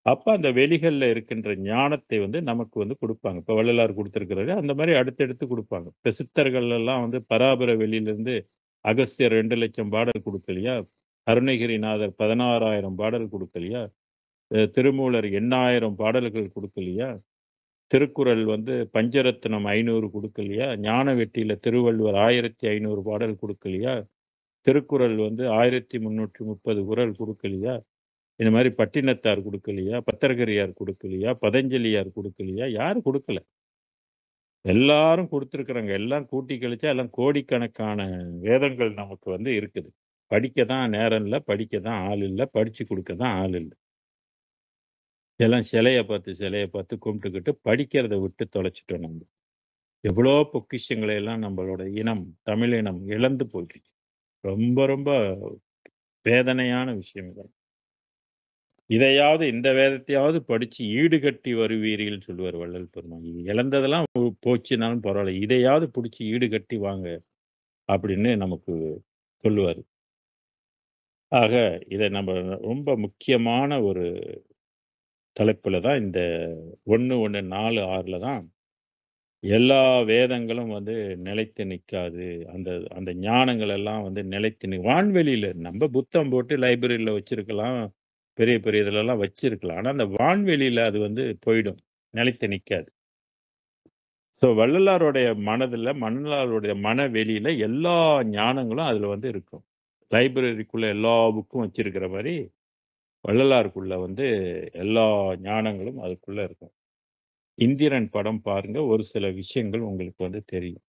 அப்ப அந்த வெளிகள்ல இருக்கின்ற ஞானத்தை வந்து நமக்கு வந்து குடுப்பாங்க. இப்ப வள்ளலார் குடுத்திருக்கிறாரு. அந்த மாரி அடுத்தடுத்து குடுப்பாங்க. இப்ப சித்தர்கள் எல்லாம் வந்து பராபர வெளியிலிருந்து அகஸ்தியர் 2,00,000 பாடல் குடுக்கலையா? அருணகிரிநாதர் 16,000 பாடல் குடுக்கலையா? திருமூலர் 8,000 பாடல்கள் குடுக்கலையா? திருக்குறள் வந்து பஞ்சரத்னம் 500 குடுக்கலையா? ஞான வெட்டியில திருவள்ளுவர் 1,500 பாடல் குடுக்கலையா? திருக்குறள் வந்து 1,330 குறள் குடுக்கலையா? இந்த மாரி பட்டினத்தார் குடுக்கலையா? பத்தர்கரியார் குடுக்கலையா? பதஞ்சலியார் குடுக்கலையா? யாரும் குடுக்கல. எல்லாரும் குடுத்திருக்கிறாங்க. எல்லாம் கூட்டி கழிச்சா எல்லாம் கோடிக்கணக்கான வேதங்கள் நமக்கு வந்து இருக்குது. படிக்க தான் நேரம் இல்ல, படிக்க தான் ஆள் இல்ல, படிச்சு குடுக்க தான் ஆள் இல்ல. எல்லாம் சிலைய பார்த்து கும்பிட்டுக்கிட்டு படிக்கிறத விட்டு தொலைச்சுட்டோம் நம்ம. எவ்வளோ பொக்கிஷங்களை எல்லாம் நம்மளோட இனம், தமிழ் இனம் இழந்து போச்சு. ரொம்ப ரொம்ப வேதனையான விஷயம் இது. இதையாவது இந்த வேதத்தையாவது படிச்சு ஈடுகட்டி வருவீர்கள் சொல்லுவார் வள்ளல் பெருமான். இழந்ததெல்லாம் போச்சுனாலும் பரவால்ல. இதையாவது புடிச்சு ஈடுகட்டி வாங்க அப்படின்னு நமக்கு சொல்லுவாரு. ஆக இத நம்ம ரொம்ப முக்கியமான ஒரு தலைப்புல தான் இந்த 1:1:4:6ல தான் எல்லா வேதங்களும் வந்து நிலைத்து நிக்காது. அந்த அந்த ஞானங்கள் எல்லாம் வந்து நிலைத்து வான்வெளியில நம்ம புத்தம் போட்டு லைப்ரரியில வச்சிருக்கலாம். பெரிய பெரிய இதுலலாம் வச்சிருக்கலாம். ஆனா, அந்த வான்வெளியில அது வந்து போயிடும். நிலைத்து நிக்காது. ஸோ வள்ளலாருடைய மனதுல, வள்ளலாருடைய மனவெளியில எல்லா ஞானங்களும் அதுல வந்து இருக்கும். லைப்ரரிக்குள்ள எல்லா புக்கும் வச்சிருக்கிற மாரி, வள்ளலாருக்குள்ள வந்து எல்லா ஞானங்களும் அதுக்குள்ள இருக்கும். இந்திரன் படம் பாருங்க. ஒரு சில விஷயங்கள் உங்களுக்கு வந்து தெரியும்.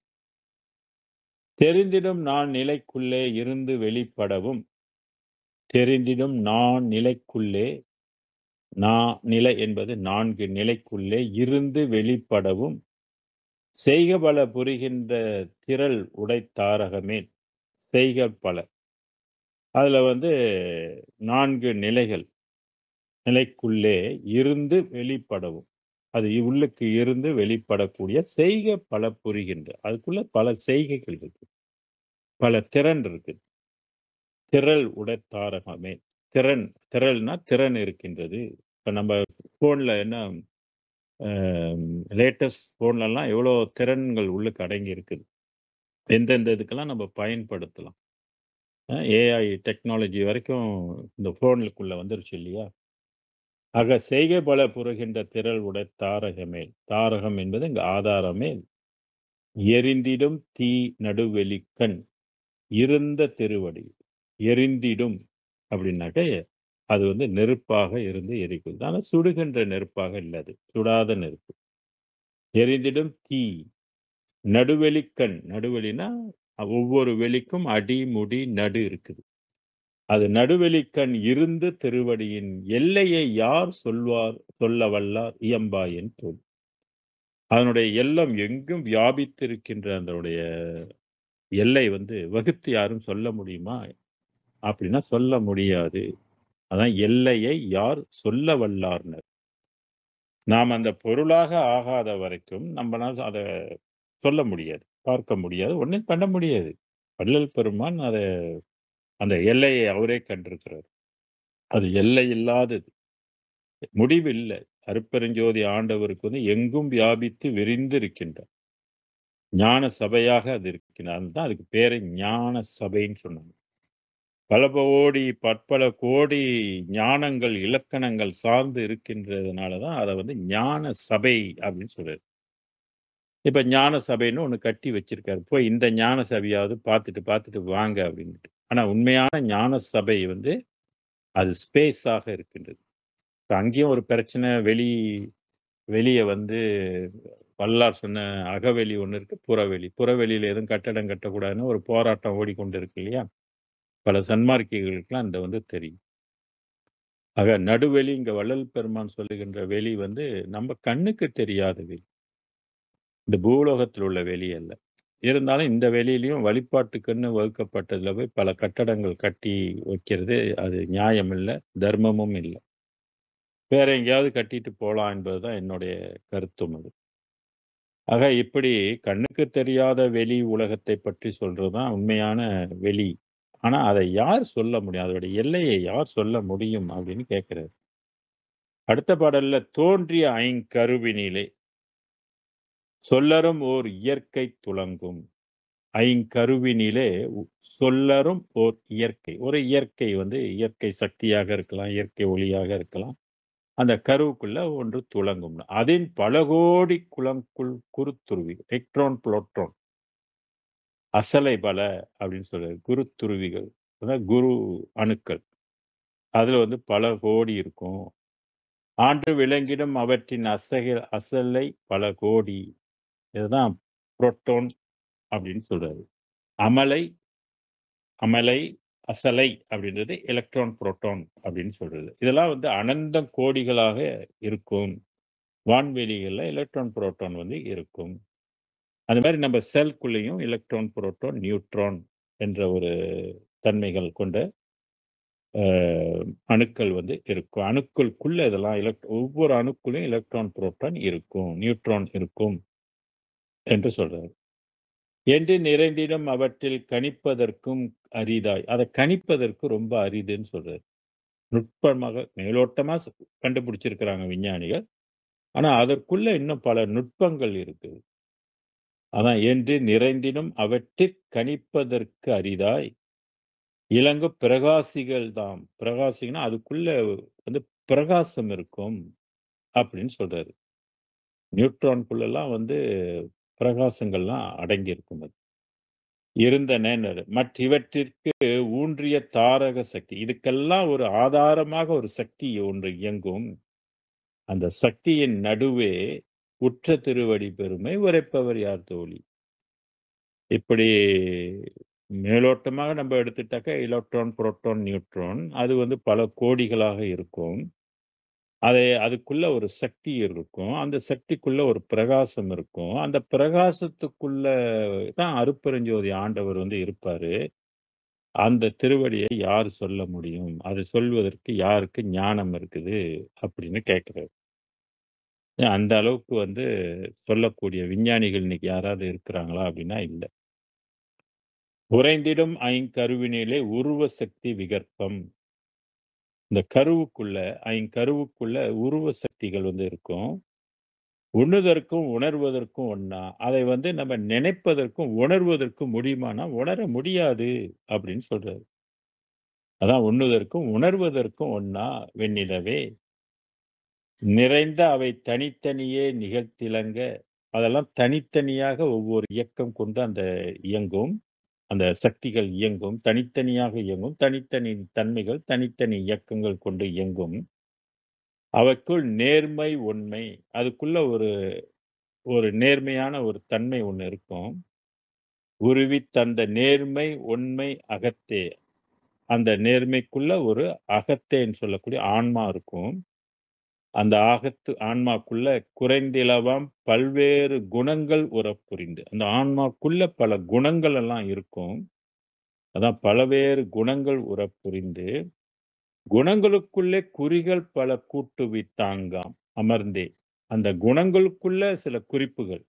தெரிந்திடும் நான் நிலைக்குள்ளே இருந்து வெளிப்படவும், தெரிந்திடும் நான் நிலைக்குள்ளே நிலை என்பது 4 நிலைக்குள்ளே இருந்து வெளிப்படவும், செய்க பல புரிகின்ற திரள் உடைத்தாரகமே செய்க பல. அதுல வந்து 4 நிலைகள். நிலைக்குள்ளே இருந்து வெளிப்படவும். அது உள்ளுக்கு இருந்து வெளிப்படக்கூடிய செய்க பல புரிகின்ற. அதுக்குள்ள பல செய்கைகள் இருக்கு. பல திறன் இருக்கு. திரள் உடைத்தாரகமே. திரள்னா திறன் இருக்கின்றது. இப்ப நம்ம ஃபோன்ல என்ன அ லேட்டஸ்ட் ஃபோன்லலாம் எவ்வளோ திறன்கள் உள்ளுக்கு அடங்கி இருக்குது. எந்தெந்த இதுக்கெல்லாம் நம்ம பயன்படுத்தலாம். ஏஐ டெக்னாலஜி வரைக்கும் இந்த ஃபோனுக்குள்ள வந்துருச்சு இல்லையா? ஆக செய்கை பல புரிகின்ற திரள் தாரகமேல். தாரகம் என்பது இங்க ஆதாரமேல். எரிந்திடும் தீ நடுவெளிக்கண் இருந்த திருவடி. எரிந்திடும் அப்படின்னாக்க, அது வந்து நெருப்பாக இருந்து எரிக்குது. ஆனா சுடுகின்ற நெருப்பாக இல்ல அது. சுடாத நெருப்பு. எரிந்திடும் தீ நடுவெளிக்கண். நடுவெளினா, ஒவ்வொரு வெளிக்கும் அடி, முடி, நடு இருக்குது. அது நடுவெளிக்கண் இருந்து திருவடியின் எல்லையை யார் சொல்ல வல்லார் இயம்பாயின் தோல். அதனுடைய எல்லம் எங்கும் வியாபித்திருக்கின்ற அதனுடைய எல்லை வந்து வகுத்து யாரும் சொல்ல முடியுமா? அப்படின்னா சொல்ல முடியாது. அதான் எல்லையை யார் சொல்ல வல்லார்னர். நாம் அந்த பொருளாக ஆகாத வரைக்கும் நம்மனால அத சொல்ல முடியாது. பார்க்க முடியாது. ஒண்ணும் பண்ண முடியாது. வள்ளல் பெருமான் அந்த எல்லையை அவரே கண்டிருக்கிறார். அது எல்லை இல்லாதது. முடிவில்ல. அருட்பெருஞ்சோதி ஆண்டவருக்கு வந்து எங்கும் வியாபித்து விரிந்து இருக்கின்றார். ஞான சபையாக அது இருக்கிறது. அதுதான் அதுக்கு பேரு ஞான சபைன்னு சொன்னாங்க. பல கோடி, பற்பல கோடி ஞானங்கள், இலக்கணங்கள் சார்ந்து இருக்கின்றதுனால தான் அத வந்து ஞான சபை அப்படின்னு சொல்றாரு. இப்ப ஞான சபைன்னு ஒண்ணு கட்டி வச்சிருக்காரு. போய் இந்த ஞான சபையாவது பார்த்துட்டு வாங்க அப்படின்ட்டு. ஆனா உண்மையான ஞான சபை வந்து அது ஸ்பேஸாக இருக்கின்றது. இப்ப அங்கேயும் ஒரு பிரச்சனை வெளிய வந்து வள்ளலார் சொன்ன அகவெளி ஒண்ணு இருக்கு, புறவெளி. புறவெளியில எதுவும் கட்டடம் கட்டக்கூடாதுன்னு ஒரு போராட்டம் ஓடிக்கொண்டு இருக்கு இல்லையா? பல சன்மார்க்கிகளுக்கெல்லாம் அந்த வந்து தெரியும். ஆக நடுவெளி இங்க வள்ளல் பெருமான் சொல்லுகின்ற வெளி வந்து நம்ம கண்ணுக்கு தெரியாத வெளி. இந்த பூலோகத்தில் உள்ள வெளி அல்ல. இருந்தாலும் இந்த வெளியிலயும் வழிபாட்டுக்குன்னு வகுக்கப்பட்டதுல போய் பல கட்டடங்கள் கட்டி வைக்கிறது அது நியாயம் இல்ல, தர்மமும் இல்ல. வேற எங்கேயாவது கட்டிட்டு போலாம் என்பதுதான் என்னுடைய கருத்தும் அது. ஆக இப்படி கண்ணுக்கு தெரியாத வெளி உலகத்தை பற்றி சொல்றது தான் உண்மையான வெளி. ஆனா அதை யார் சொல்ல முடியும்? அதோட எல்லையை யார் சொல்ல முடியும்? அப்படின்னு கேட்கிறாரு. அடுத்த பாடல்ல தோன்றிய ஐங்கருவினிலே சொல்லரும் ஓர் இயற்கை துலங்கும். ஐங்கருவினிலே சொல்லரும் ஓர் இயற்கை. ஒரு இயற்கை வந்து இயற்கை சக்தியாக இருக்கலாம், இயற்கை ஒளியாக இருக்கலாம். அந்த கருவுக்குள்ள ஒன்று துலங்கும். அதின் பல கோடி குலங்குள் குருத்துருவி எலக்ட்ரான், புரோட்டான் அசலை பல அப்படின்னு சொல்றாரு. குருத்துருவிகள். அதான் குரு அணுக்கள். அதுல வந்து பல கோடி இருக்கும். ஆண்டு விளங்கிடும் அவற்றின் அசலை பல கோடி. இதுதான் புரோட்டான் அப்படின்னு சொல்றாரு. அமலை அமலை, அசலை அப்படின்றது எலக்ட்ரான், புரோட்டான் அப்படின்னு சொல்றது. இதெல்லாம் வந்து அனந்த கோடிகளாக இருக்கும். வான்வெளிகள்ல எலக்ட்ரான், புரோட்டான் வந்து இருக்கும். அது மாரி நம்ம செல்குள்ளேயும் எலக்ட்ரான், புரோட்டான், நியூட்ரான் என்ற ஒரு தன்மைகள் கொண்ட அ அணுக்கள் வந்து இருக்கும். அணுக்களுக்குள்ள இதெல்லாம் ஒவ்வொரு அணுக்குள்ளயும் எலக்ட்ரான், புரோட்டான் இருக்கும். நியூட்ரான் இருக்கும் என்று சொல்றாரு. என்று நிறைந்திடும் அவற்றில் கணிப்பதற்கும் அரிதாய். அத கணிப்பதற்கு ரொம்ப அரிதுன்னு சொல்றாரு. நுட்பமாக மேலோட்டமா கண்டுபிடிச்சிருக்கிறாங்க விஞ்ஞானிகள். ஆனா அதற்குள்ள இன்னும் பல நுட்பங்கள் இருக்குது. அதான் என்று நிறைந்திடும் அவற்றிற் கணிப்பதற்கு அரிதாய் இலங்கு பிரகாசிகள் தாம். பிரகாசிகன்னா அதுக்குள்ள வந்து பிரகாசம் இருக்கும் அப்படின்னு சொல்றாரு. நியூட்ரான்குள்ளலாம் வந்து பிரகாசங்கள்லாம் அடங்கி இருக்கும் அது. இருந்தனேன்னாரு. மற்றிவற்றிற்கு ஊன்றிய தாரக சக்தி. இதுக்கெல்லாம் ஒரு ஆதாரமாக ஒரு சக்தி ஒன்று இயங்கும். அந்த சக்தியின் நடுவே உற்ற திருவடி பெருமை உரைப்பவர் யார் தோழி? இப்படி மேலோட்டமாக நம்ம எடுத்துட்டாக்க எலக்ட்ரான், புரோட்டான், நியூட்ரான் அது வந்து பல கோடிகளாக இருக்கும். அதுக்குள்ள ஒரு சக்தி இருக்கும். அந்த சக்திக்குள்ள ஒரு பிரகாசம் இருக்கும். அந்த பிரகாசத்துக்குள்ள தான் அருட்பெருஞ்சோதி ஆண்டவர் வந்து இருப்பாரு. அந்த திருவடியை யார் சொல்ல முடியும்? அதை சொல்வதற்கு யாருக்கு ஞானம் இருக்குது? அப்படின்னு கேட்கிறாரு. அந்த அளவுக்கு வந்து சொல்லக்கூடிய விஞ்ஞானிகள் இன்னைக்கு யாராவது இருக்கிறாங்களா? அப்படின்னா இல்ல. உறைந்திடும் ஐங்கருவினிலே உருவ சக்தி விகற்பம். இந்த ஐங்கருவுக்குள்ள உருவ சக்திகள் வந்து இருக்கும். உண்ணுதற்கும், உணர்வதற்கும் ஒண்ணா. அதை வந்து நம்ம நினைப்பதற்கும், உணர்வதற்கும் முடியுமான்னா, உணர முடியாது அப்படின்னு சொல்றாரு. அதான் உண்ணுதற்கும், உணர்வதற்கும் ஒண்ணா வெண்ணிலவே. நிறைந்த அவை தனித்தனியே நிகழ்த்திலங்க. அதெல்லாம் தனித்தனியாக ஒவ்வொரு இயக்கம் கொண்டு அந்த இயங்கும். அந்த சக்திகள் இயங்கும். தனித்தனியாக இயங்கும். தனித்தனி தன்மைகள், தனித்தனி இயக்கங்கள் கொண்டு இயங்கும். அவற்றுள் நேர்மை, உண்மை. அதுக்குள்ள ஒரு ஒரு நேர்மையான ஒரு தன்மை ஒண்ணு இருக்கும். உருவித் தந்த நேர்மை, உண்மை அகத்தே. அந்த நேர்மைக்குள்ள ஒரு அகத்தேன்னு சொல்லக்கூடிய ஆன்மா இருக்கும். அந்த ஆன்மாக்குள்ள குறைந்திலவாம் பல்வேறு குணங்கள் உறப்புரிந்து. அந்த ஆன்மாக்குள்ள பல குணங்கள் எல்லாம் இருக்கும். அதான் பலவேறு குணங்கள் உறப்புரிந்து, குணங்களுக்குள்ளே குறிகள் பல கூட்டுவித்தாங்காம் அமர்ந்தே. அந்த குணங்களுக்குள்ள சில குறிப்புகள்,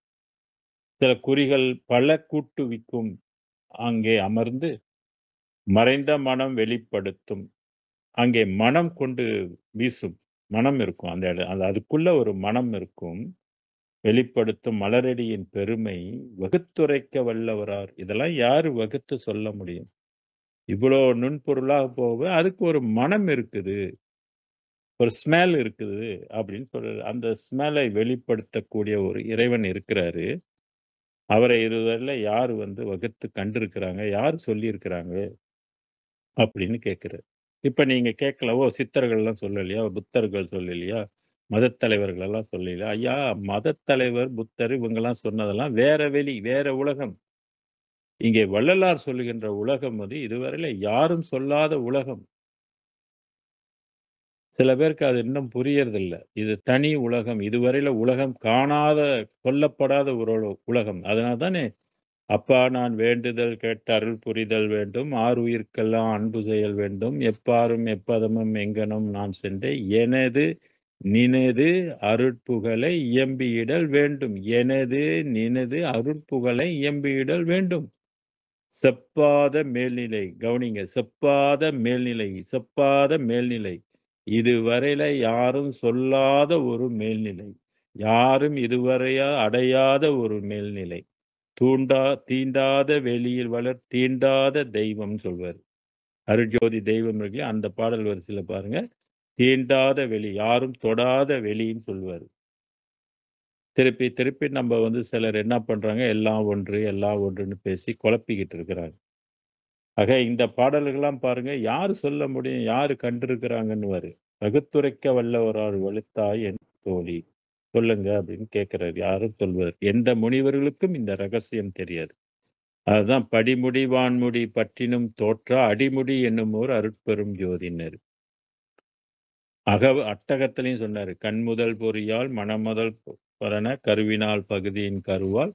சில குறிகள் பல கூட்டுவிக்கும் அங்கே அமர்ந்து, மறைந்த மனம் வெளிப்படுத்தும். அங்கே மனம் கொண்டு வீசும். மனம் இருக்கும் அந்த அதுக்குள்ள ஒரு மனம் இருக்கும். வெளிப்படுத்தும் மலரடியின் பெருமை வகுத்துரைக்க வல்லவரார். இதெல்லாம் யாரு வகுத்து சொல்ல முடியும்? இவ்வளோ நுண்பொருளா போக அதுக்கு ஒரு மனம் இருக்குது. ஒரு ஸ்மெல் இருக்குது அப்படின்னு சொல்றாரு. அந்த ஸ்மெல்லை வெளிப்படுத்தக்கூடிய ஒரு இறைவன் இருக்கிறாரு. அவரை இதுவரையில யார் வந்து வகுத்து கண்டிருக்கிறாங்க? யார் சொல்லியிருக்கிறாங்க? அப்படின்னு கேட்கிறாரு. இப்ப நீங்க கேட்கலாம், ஓ! சித்தர்கள்லாம் சொல்லலையா? புத்தர்கள் சொல்லலையா? மதத் தலைவர்கள் எல்லாம் சொல்லலையா? ஐயா, மதத் தலைவர், புத்தர் இவங்கலாம் சொன்னதெல்லாம் வேற வெளி, வேற உலகம். இங்கே வள்ளலார் சொல்லுகின்ற உலகம் வந்து இதுவரையில யாரும் சொல்லாத உலகம். சில பேருக்கு அது இன்னும் புரியறதில்ல. இது தனி உலகம். இதுவரையில உலகம் காணாத, சொல்லப்படாத ஒரு உலகம். அதனால தானே, "அப்பா நான் வேண்டுதல் கேட்டு அருள் புரிதல் வேண்டும். ஆருயிர்க்கெல்லாம் அன்பு செயல் வேண்டும். எப்பாரும் எப்பதமும் எங்கணும் நான் சென்றேன். எனது நினது அருட்புகழை இயம்பியிடல் வேண்டும். எனது நினது அருட்புகழை இயம்பியிடல் வேண்டும்." செப்பாத மேல்நிலை. கவனிங்க. செப்பாத மேல்நிலை, செப்பாத மேல்நிலை. இதுவரையில யாரும் சொல்லாத ஒரு மேல்நிலை. யாரும் இதுவரையா அடையாத ஒரு மேல்நிலை. தீண்டாத வெளியில் வளர் தீண்டாத தெய்வம் சொல்வாரு. அருட்ஜோதி தெய்வம் இருக்குல்லையா, அந்த பாடல் வரிசையில பாருங்க. தீண்டாத வெளி, யாரும் தொடாத வெளின்னு சொல்வாரு. திருப்பி திருப்பி நம்ம வந்து சிலர் என்ன பண்றாங்க, எல்லாம் ஒன்று, எல்லாம் ஒன்றுன்னு பேசி குழப்பிக்கிட்டு இருக்கிறாங்க. ஆக இந்த பாடல்கள்லாம் பாருங்க, யாரு சொல்ல முடியும்? யாரு கண்டிருக்கிறாங்கன்னுவாரு. "வகுத்துரைக்க வல்லவரார் வலுத்தாய் என் தோழி, சொல்லுங்க" அப்படின்னு கேட்கிறாரு. யாரும் சொல்வது எந்த முனிவர்களுக்கும் இந்த ரகசியம் தெரியாது. அதுதான் "படிமுடி வான்முடி பற்றினும் தோற்றா அடிமுடி என்னுமோர் அருட்பெரும் ஜோதின்னாரு. அட்டகத்திலயும் சொன்னாரு. "கண்முதல் பொறியால் மனமுதல் பரன கருவினால் பகுதியின் கருவால்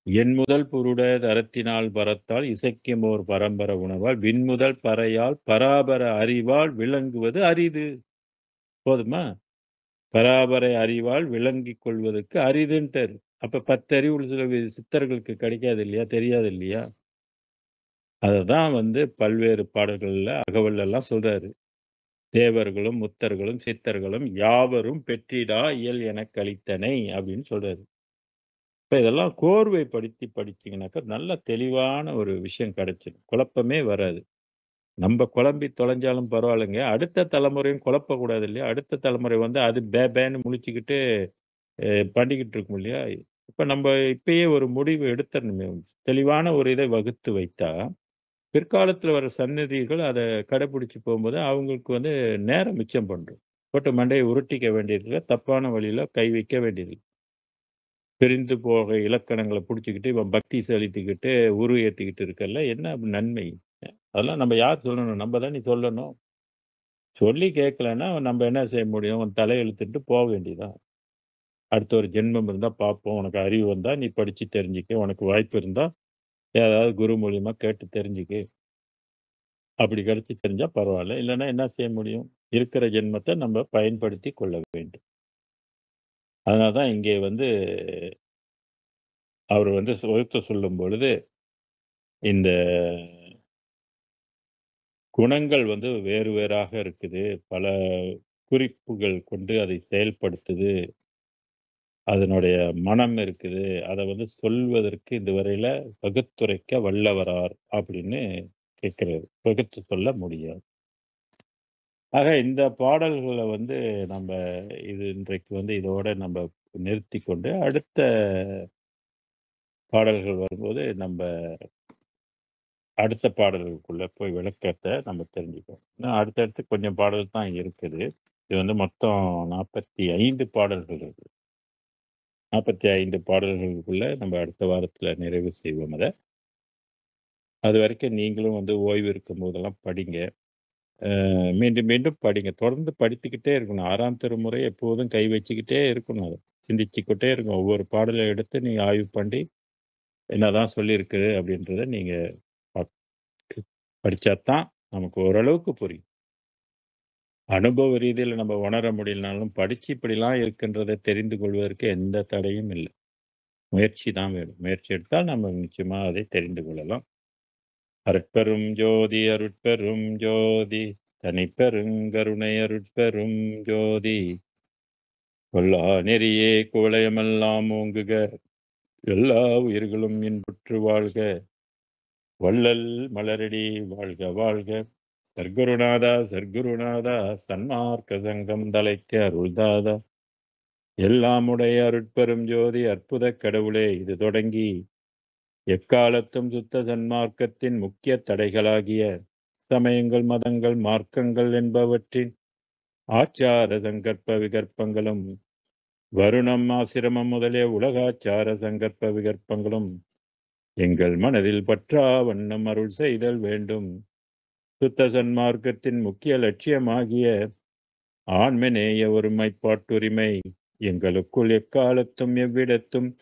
எண்முதல் புருட தரத்தினால் பரத்தால் இசைக்குமோர் பரம்பர உணவால் விண்முதல் பறையால் பராபர அறிவால் விளங்குவது அரிது." போதுமா? பராபரை அறிவால் விளங்கிக் கொள்வதற்கு அரிதுன்ட்டாரு. அப்ப 10 அறிவு சில சித்தர்களுக்கு கிடைக்காது இல்லையா? தெரியாது இல்லையா? அததான் வந்து பல்வேறு பாடல்கள்ல அகவல்லலாம் சொல்றாரு. "தேவர்களும், முத்தர்களும், சித்தர்களும் யாவரும் பெற்றிடா இயல் எனக் அளித்தனை" அப்படின்னு சொல்றாரு. இப்ப இதெல்லாம் கோர்வைப்படுத்தி படிச்சீங்கன்னாக்கா, நல்ல தெளிவான ஒரு விஷயம் கிடைச்சிடும். குழப்பமே வராது. நம்ப குழம்பி தொலைஞ்சாலும் பரவாயில்லங்க. அடுத்த தலைமுறையும் குழப்பக்கூடாது இல்லையா? அடுத்த தலைமுறை வந்து அது பேன்னு முழிச்சுக்கிட்டு பண்ணிக்கிட்டு இருக்கும் இல்லையா? இப்ப நம்ப இப்பயே ஒரு முடிவு எடுத்தரணுமே. தெளிவான ஒரு இதை வகுத்து வைத்தா, பிற்காலத்துல வர சன்னதிகள் அத கடைபிடிச்சு போம்போது, அவங்களுக்கு வந்து நேரம் மிச்சம் பண்ரும். போட்டு மண்டைய உருட்டிக்க வேண்டியதில்ல. தப்பான வழியில கை வைக்க வேண்டியதில்ல. பிரிந்து போக இலக்கணங்கள புடிச்சுக்கிட்டு, இவன் பக்தி செலுத்திக்கிட்டு, உரு ஏத்திக்கிட்டு இருக்கல்ல, என்ன நன்மை? அதெல்லாம் நம்ம யார் சொல்லணும்? நம்ம தானே சொல்லணும். சொல்லி கேட்கலன்னா, நம்ம என்ன செய்ய முடியும்? தலையெழுத்துட்டு போ வேண்டியதுதான். அடுத்த ஒரு ஜென்மம் இருந்தா பார்ப்போம். உனக்கு அறிவு வந்தா நீ படிச்சு தெரிஞ்சுக்க. உனக்கு வாய்ப்பு இருந்தா, ஏதாவது குரு மூலியமா கேட்டு தெரிஞ்சுக்க. அப்படி கிடைச்சு தெரிஞ்சா பரவால்ல. இல்லன்னா என்ன செய்ய முடியும்? இருக்கிற ஜென்மத்த நம்ம பயன்படுத்திக் கொள்ள வேண்டும். அதனால தான் இங்கே வந்து அவர் வந்து வகுத்து சொல்லும்பொழுது, இந்த குணங்கள் வந்து வேறு வேறாக இருக்குது. பல குறிப்புகள் கொண்டு அதை செயல்படுத்துது. அதனுடைய மனம் இருக்குது. அத வந்து சொல்வதற்கு இதுவரையில பகுத்துரைக்க வல்லவரார் அப்படின்னு கேட்கிறாரு. பகுத்து சொல்ல முடியாது. ஆக இந்த பாடல்கள வந்து நம்ப இன்றைக்கு வந்து இதோட நம்ப நிறுத்திக் கொண்டு, அடுத்த பாடல்கள் வரும்போது நம்ப அடுத்த பாடல்களுக்குள்ள போய் விளக்கத்த நம்ம தெரிஞ்சுக்குவோம். இன்னும் அடுத்தடுத்து கொஞ்சம் பாடல் தான் இருக்குது. இது வந்து மொத்தம் 45 பாடல்கள் இருக்கு. 45 பாடல்களுக்குள்ள நம்ம அடுத்த வாரத்துல நிறைவு செய்வோம் அத. அதுவரைக்கும் நீங்களும் வந்து ஓய்வு இருக்கும்போதெல்லாம் படிங்க. மீண்டும் மீண்டும் படிங்க. தொடர்ந்து படித்துக்கிட்டே இருக்கணும். 6ஆம் திருமுறை எப்போதும் கை வச்சுக்கிட்டே இருக்கணும் அத. சிந்திச்சுக்கிட்டே இருக்கணும். ஒவ்வொரு பாடல எடுத்து நீங்க ஆய்வு பண்ணி, என்னதான் சொல்லியிருக்கு அப்படின்றத நீங்க பாக் படிச்சா தான் நமக்கு ஓரளவுக்கு புரியும். அனுபவ ரீதியில நம்ம உணர முடியலனாலும், படிச்சு இப்படிலாம் இருக்குன்றத தெரிந்து கொள்வதற்கு எந்த தடையும் இல்ல. முயற்சி தான் வேணும். முயற்சி எடுத்தால் நம்ம நிச்சயமா அதை தெரிந்து கொள்ளலாம். அருட்பெரும் ஜோதி அருட்பெரும் ஜோதி தனிப்பெருங்கருணை அருட்பெரும் ஜோதி கொல்லா நெறியே குவலயமெல்லாம் ஓங்குக எல்லா உயிர்களும் இன்புற்று வாழ்க வள்ளல் மலரடி வாழ்க வாழ்க. சர்க்குருநாதா சர்க்குருநாதா சன்மார்க்க சங்கம் தலைக்க அருள்தாதா. எல்லாமுடைய அருட்பெரும் ஜோதி அற்புத கடவுளே, இது தொடங்கி எக்காலத்தும் சுத்த சன்மார்க்கத்தின் முக்கிய தடைகளாகிய சமயங்கள், மதங்கள், மார்க்கங்கள் என்பவற்றின் ஆச்சார சங்கற்ப விகற்பங்களும், வருணம், ஆசிரமம் முதலிய உலகாச்சார சங்கற்ப விகற்பங்களும் எங்கள் மனதில் பற்றா வண்ணம் அருள் செய்தல் வேண்டும். சுத்த சன்மார்க்கத்தின் முக்கிய லட்சியமாகிய ஆன்மநேய ஒருமைப்பாட்டுரிமை எங்களுக்குள் எக்காலத்தும் எவ்விடத்தும்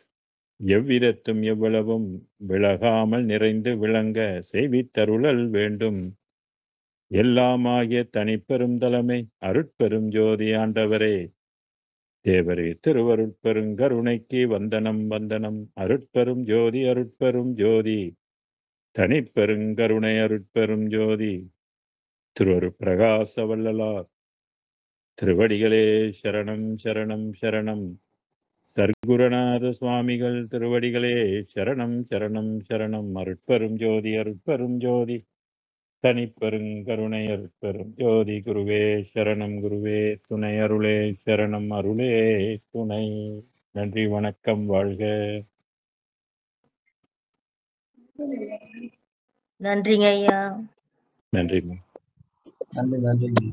எவ்விதத்தும் எவ்வளவும் விலகாமல் நிறைந்து விளங்க செய்வித்தருளல் வேண்டும். எல்லாமாகிய தனிப்பெரும் தலைமை அருட்பெரும் ஜோதி ஆண்டவரே, தேவரே, திருவருட்பெருங்கருணைக்கு வந்தனம் வந்தனம். அருட்பெரும் ஜோதி அருட்பெரும் ஜோதி தனிப்பெருங்கருணை அருட்பெரும் ஜோதி திருவருட் பிரகாச வள்ளலார் திருவடிகளே சரணம் சரணம் சரணம். சர்க்குருநாத சுவாமிகள் திருவடிகளே சரணம் சரணம் சரணம். அருட்பெரும் ஜோதி அருட்பெரும் ஜோதி தனிப்பெருங்கருணை அருட்பெரும் ஜோதி. குருவே சரணம், குருவே துணை, அருளே சரணம், அருளே துணை. நன்றி, வணக்கம், வாழ்க. நன்றிங்க ஐயா. நன்றி. நன்றி.